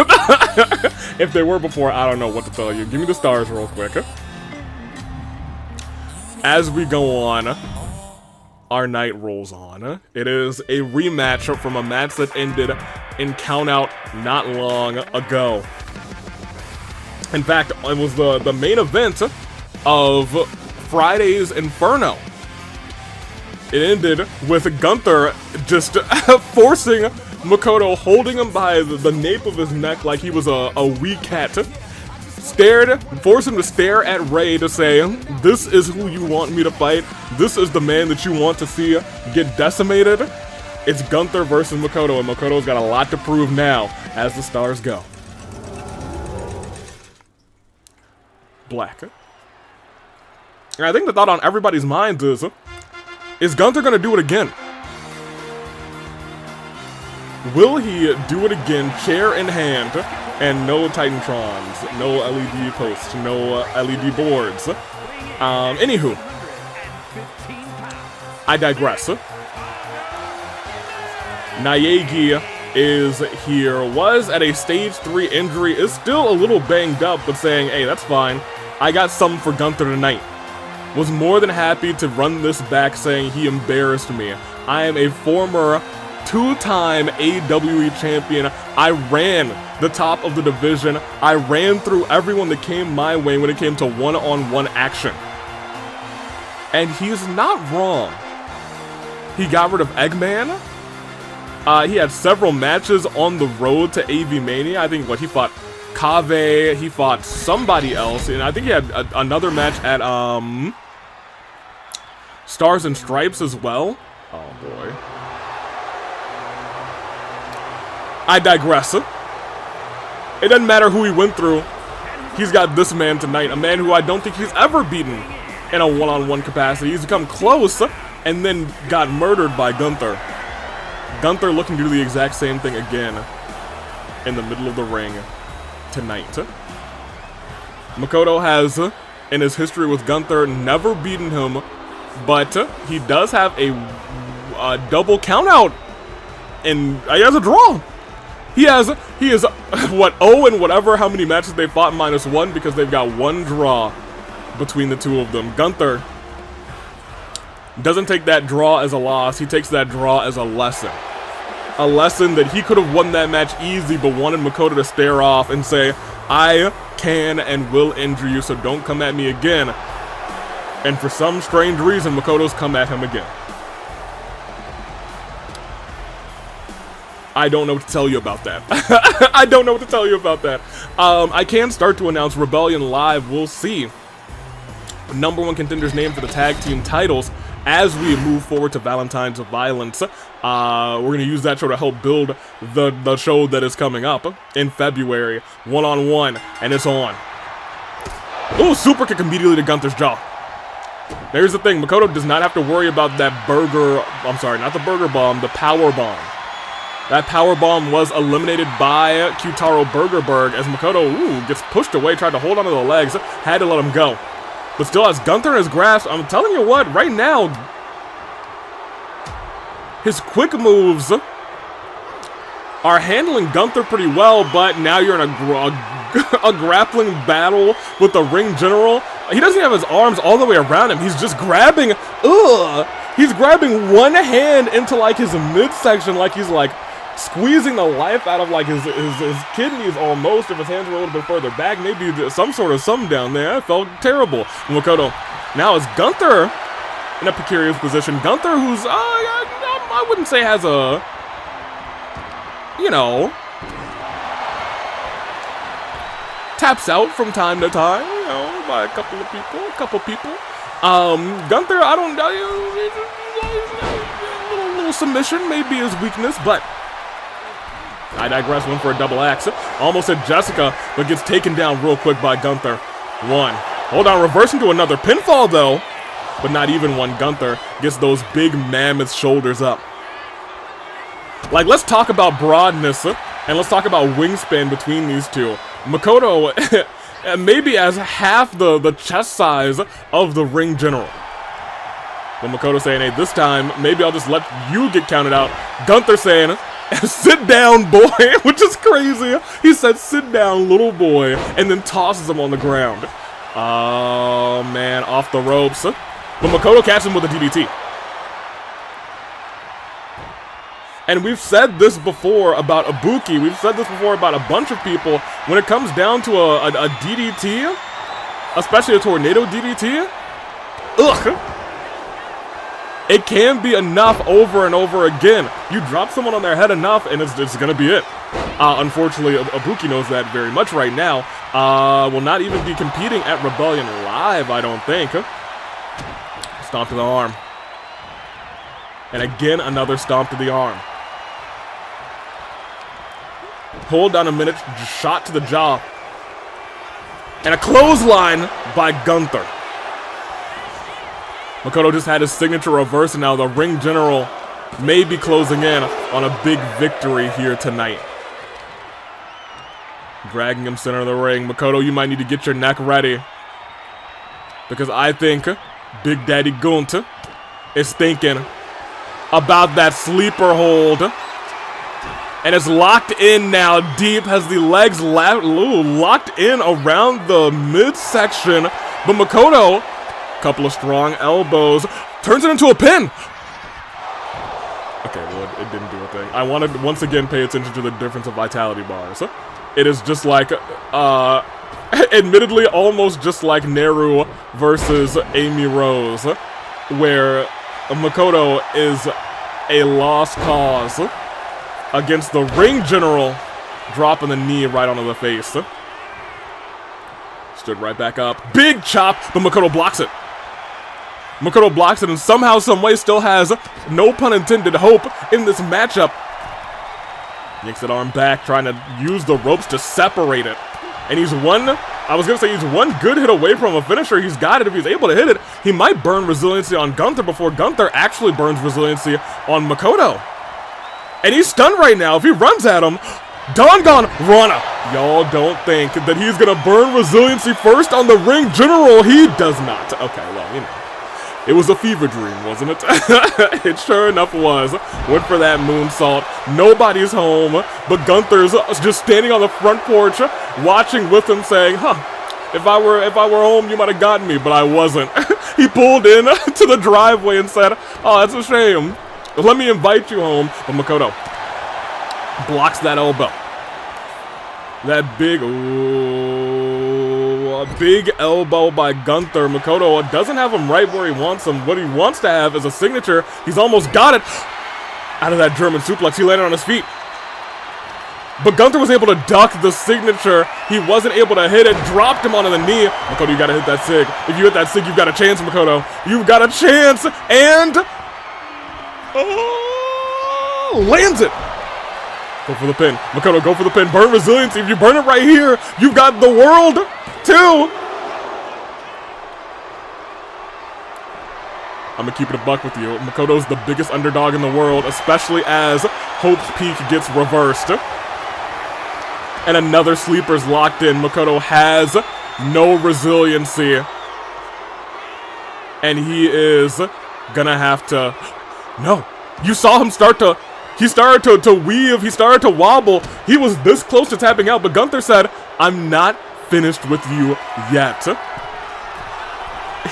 S1: If they were before, I don't know what to tell you. Give me the stars real quick. As we go on, our night rolls on. It is a rematch from a match that ended in countout not long ago. In fact, it was the main event of Friday's Inferno. It ended with Gunther just forcing Makoto, holding him by the nape of his neck like he was a wee cat. Forced him to stare at Ray to say, this is who you want me to fight. This is the man that you want to see get decimated. It's Gunther versus Makoto, and Makoto's got a lot to prove now as the stars go. Black. And I think the thought on everybody's minds is Gunther gonna do it again? Will he do it again, chair in hand, and no Titantrons, no LED posts, no LED boards? Anywho, I digress. Naegi is here, was at a stage 3 injury, is still a little banged up, but saying, hey, that's fine. I got something for Gunther tonight. Was more than happy to run this back, saying he embarrassed me. I am a former 2-time AWE champion. I ran the top of the division. I ran through everyone that came my way when it came to one-on-one action. And he's not wrong. He got rid of Eggman. He had several matches on the road to AV Mania. I think, he fought Kave, he fought somebody else, and I think he had another match at, Stars and Stripes as well. Oh boy. I digress. It doesn't matter who he went through. He's got this man tonight, a man who I don't think he's ever beaten in a one-on-one capacity. He's come close and then got murdered by Gunther. Gunther looking to do the exact same thing again in the middle of the ring tonight. Makoto has, in his history with Gunther, never beaten him, but he does have a double countout, and he has a draw. He is what, 0 and whatever, how many matches they fought -1, because they've got one draw between the two of them. Gunther doesn't take that draw as a loss, he takes that draw as a lesson. A lesson that he could have won that match easy, but wanted Makoto to stare off and say, I can and will injure you, so don't come at me again. And for some strange reason, Makoto's come at him again. I don't know what to tell you about that. I don't know what to tell you about that. I can start to announce Rebellion Live. We'll see. #1 contenders named for the tag team titles as we move forward to Valentine's Violence. We're going to use that show to help build the show that is coming up in February. One-on-one, and it's on. Ooh, super kick immediately to Gunther's jaw. Here's the thing, Makoto does not have to worry about that burger, I'm sorry, not the burger bomb, the power bomb. That power bomb was eliminated by Kyutaro Burgerberg as Makoto, gets pushed away, tried to hold onto the legs, had to let him go. But still has Gunther in his grasp. I'm telling you what, right now, his quick moves are handling Gunther pretty well, but now you're in a grappling battle with the ring general. He doesn't have his arms all the way around him. He's just grabbing, he's grabbing one hand into like his midsection, like he's like squeezing the life out of like his kidneys almost. If his hands were a little bit further back, maybe some sort of something down there. It felt terrible. Makoto now is Gunther in a precarious position. Gunther, who's I wouldn't say has a, you know, taps out from time to time, you know, by a couple people. Gunther, I don't know, little submission may be his weakness, but I digress. Went for a double axe. Almost hit Jessica, but gets taken down real quick by Gunther. One. Hold on, reversing to another pinfall though, but not even one. Gunther gets those big mammoth shoulders up. Like, let's talk about broadness, and let's talk about wingspan between these two. Makoto maybe has half the chest size of the ring general. But Makoto saying, hey, this time, maybe I'll just let you get counted out. Gunther saying, sit down, boy, which is crazy. He said, sit down, little boy, and then tosses him on the ground. Oh, man, off the ropes. But Makoto catches him with a DDT. And we've said this before about Ibuki. We've said this before about a bunch of people. When it comes down to a DDT, especially a tornado DDT, it can be enough over and over again. You drop someone on their head enough, and it's gonna be it. Unfortunately, Ibuki knows that very much right now. Will not even be competing at Rebellion Live, I don't think. Stomp to the arm. And again, another stomp to the arm. Hold down a minute, shot to the jaw. And a clothesline by Gunther. Makoto just had his signature reverse, and now the ring general may be closing in on a big victory here tonight. Dragging him center of the ring. Makoto, you might need to get your neck ready, because I think Big Daddy Gunther is thinking about that sleeper hold. And it's locked in now, deep, has the legs locked in around the midsection. But Makoto, couple of strong elbows, turns it into a pin. Okay, well, it didn't do a thing. I wanted to once again pay attention to the difference of vitality bars. It is just like, admittedly, almost just like Neru versus Amy Rose, where Makoto is a lost cause against the ring general, dropping the knee right onto the face. Stood right back up. Big chop, but Makoto blocks it. Makoto blocks it and somehow, some way still has, no pun intended, hope in this matchup. Yanks that arm back, trying to use the ropes to separate it. And he's one good hit away from a finisher. He's got it. If he's able to hit it, he might burn resiliency on Gunther before Gunther actually burns resiliency on Makoto. And he's stunned right now. If he runs at him, Dangan Rana. Y'all don't think that he's gonna burn resiliency first on the ring general. He does not. Okay, well, you know. It was a fever dream, wasn't it? It sure enough was. Went for that moonsault. Nobody's home, but Gunther's just standing on the front porch, watching with him, saying, huh, if I were home, you might have gotten me, but I wasn't. He pulled in to the driveway and said, oh, that's a shame. Let me invite you home. But Makoto blocks that elbow. That big elbow by Gunther. Makoto doesn't have him right where he wants him. What he wants to have is a signature. He's almost got it. Out of that German suplex, he landed on his feet. But Gunther was able to duck the signature. He wasn't able to hit it, dropped him onto the knee. Makoto, you gotta hit that sig. If you hit that sig, you've got a chance, Makoto. You've got a chance, and... lands it. Go for the pin. Makoto, go for the pin. Burn resiliency. If you burn it right here, you've got the world, too. I'm gonna keep it a buck with you. Makoto's the biggest underdog in the world, especially as Hope's Peak gets reversed. And another sleeper's locked in. Makoto has no resiliency. And he is gonna have to... No. You saw him start to... He started to weave. He started to wobble. He was this close to tapping out, but Gunther said, I'm not finished with you yet.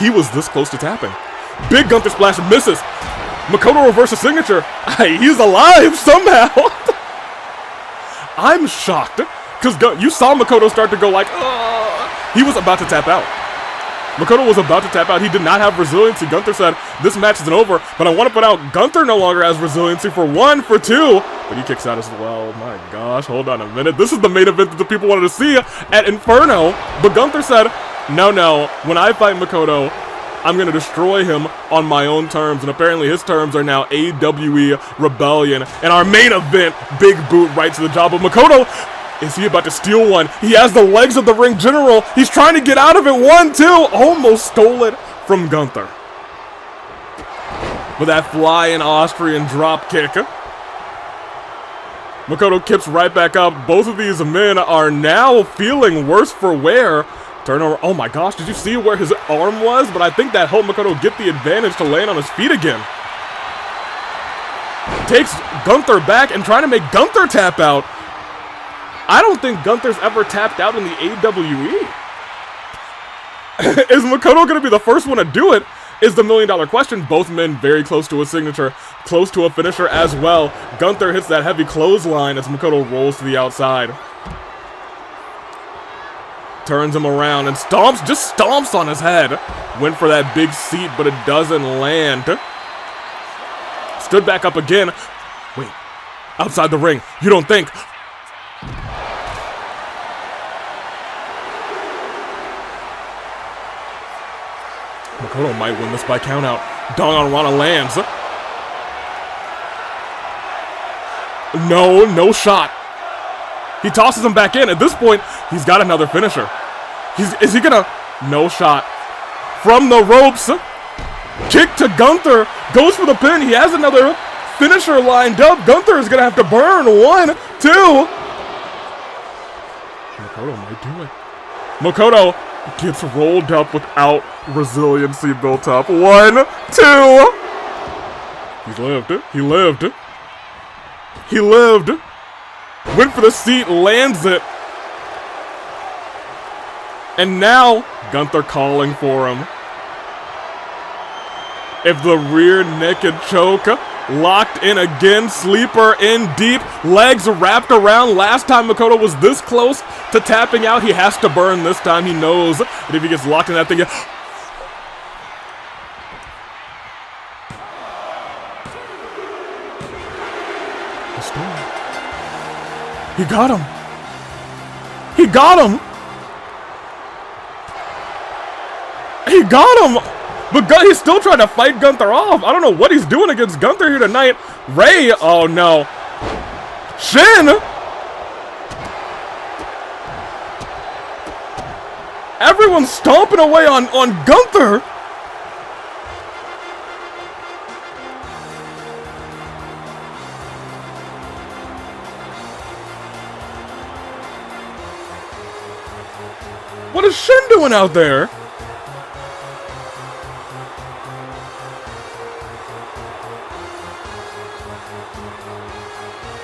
S1: He was this close to tapping. Big Gunther splash misses. Makoto reverses signature. He's alive somehow. I'm shocked. Because you saw Makoto start to go like, he was about to tap out. Makoto was about to tap out. He did not have resiliency. Gunther said, this match isn't over, but I want to put out Gunther no longer has resiliency for 1, for 2. But he kicks out as well. My gosh, hold on a minute. This is the main event that the people wanted to see at Inferno. But Gunther said, no, when I fight Makoto, I'm going to destroy him on my own terms. And apparently his terms are now AWE Rebellion. And our main event, big boot right to the jaw. But Makoto, is he about to steal one? He has the legs of the ring general. He's trying to get out of it. 1, 2. Almost stole it from Gunther. With that flying Austrian drop kick. Makoto kips right back up. Both of these men are now feeling worse for wear. Turnover. Oh my gosh, did you see where his arm was? But I think that helped Makoto get the advantage to land on his feet again. Takes Gunther back and trying to make Gunther tap out. I don't think Gunther's ever tapped out in the AWE. Is Makoto going to be the first one to do it? Is the $1 million question. Both men very close to a signature, close to a finisher as well. Gunther hits that heavy clothesline as Makoto rolls to the outside. Turns him around and just stomps on his head. Went for that big seat, but it doesn't land. Stood back up again. Wait, outside the ring. You don't think? Makoto might win this by countout. Dong on Rana lands. No shot. He tosses him back in. At this point, he's got another finisher. Is he gonna... No shot. From the ropes. Kick to Gunther. Goes for the pin. He has another finisher lined up. Gunther is gonna have to burn. 1, 2. Makoto might do it. Makoto gets rolled up without resiliency built up. 1, 2. He's lived. He lived. He lived. Went for the seat, lands it. And now, Gunther calling for him. If the rear naked choke, locked in again, sleeper in deep, legs wrapped around. Last time Makoto was this close to tapping out, he has to burn this time. He knows that if he gets locked in that thing... He got him. He got him. He got him. But he's still trying to fight Gunther off. I don't know what he's doing against Gunther here tonight. Ray. Oh, no. Shin. Everyone's stomping away on Gunther. What is Shin doing out there?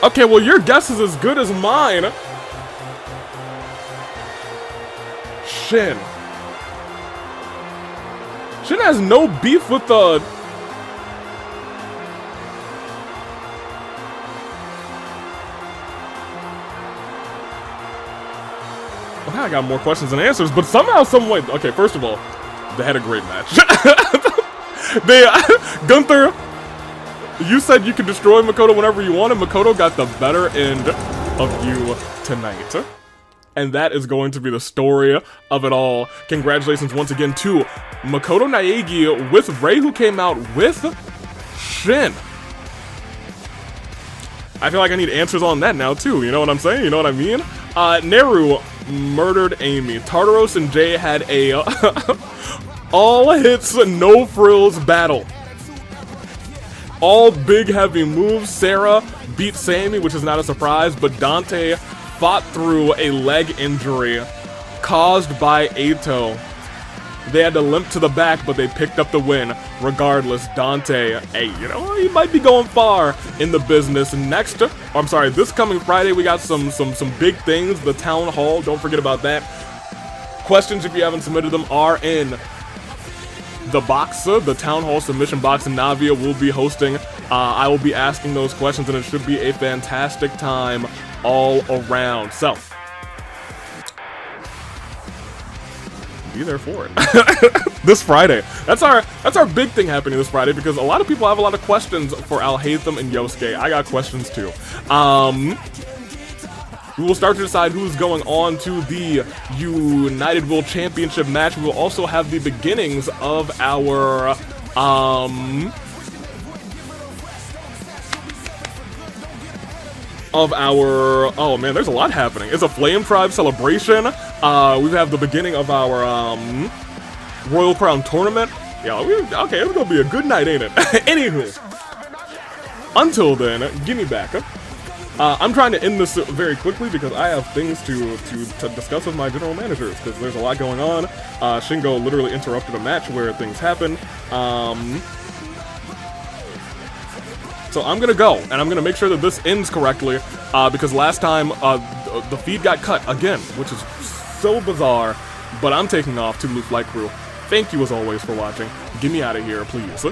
S1: Okay, well, your guess is as good as mine. Shin. Shin has no beef with the... I got more questions than answers, but somehow, some way... Okay, first of all, they had a great match. Gunther, you said you could destroy Makoto whenever you wanted. Makoto got the better end of you tonight. And that is going to be the story of it all. Congratulations once again to Makoto Naegi with Rei, who came out with Shin. I feel like I need answers on that now too, you know what I'm saying? You know what I mean? Neru murdered Amy. Tartaros and Jay had a all hits, no frills battle. All big heavy moves. Sara beat Sami, which is not a surprise, but Dante fought through a leg injury caused by Eito. They had to limp to the back, but they picked up the win. Regardless, Dante, hey, you know, he might be going far in the business. Next, I'm sorry, this coming Friday, we got some big things. The town hall, don't forget about that. Questions, if you haven't submitted them, are in the box, the town hall submission box, and Navia will be hosting. I will be asking those questions, and it should be a fantastic time all around. So, be there for it. This Friday. That's our big thing happening this Friday, because a lot of people have a lot of questions for Alhaitham and Yosuke. I got questions too. We will start to decide who's going on to the United World Championship match. We will also have the beginnings of our oh man, there's a lot happening. It's a Flame Tribe celebration. We have the beginning of our Royal Crown tournament. Yeah, okay, it's gonna be a good night, ain't it? Anywho, until then, give me back. I'm trying to end this very quickly because I have things to discuss with my general managers, because there's a lot going on. Shingo literally interrupted a match where things happen. So I'm gonna go, and I'm gonna make sure that this ends correctly, because last time the feed got cut again, which is so bizarre. But I'm taking off to Blue Flight Crew. Thank you as always for watching. Get me out of here, please.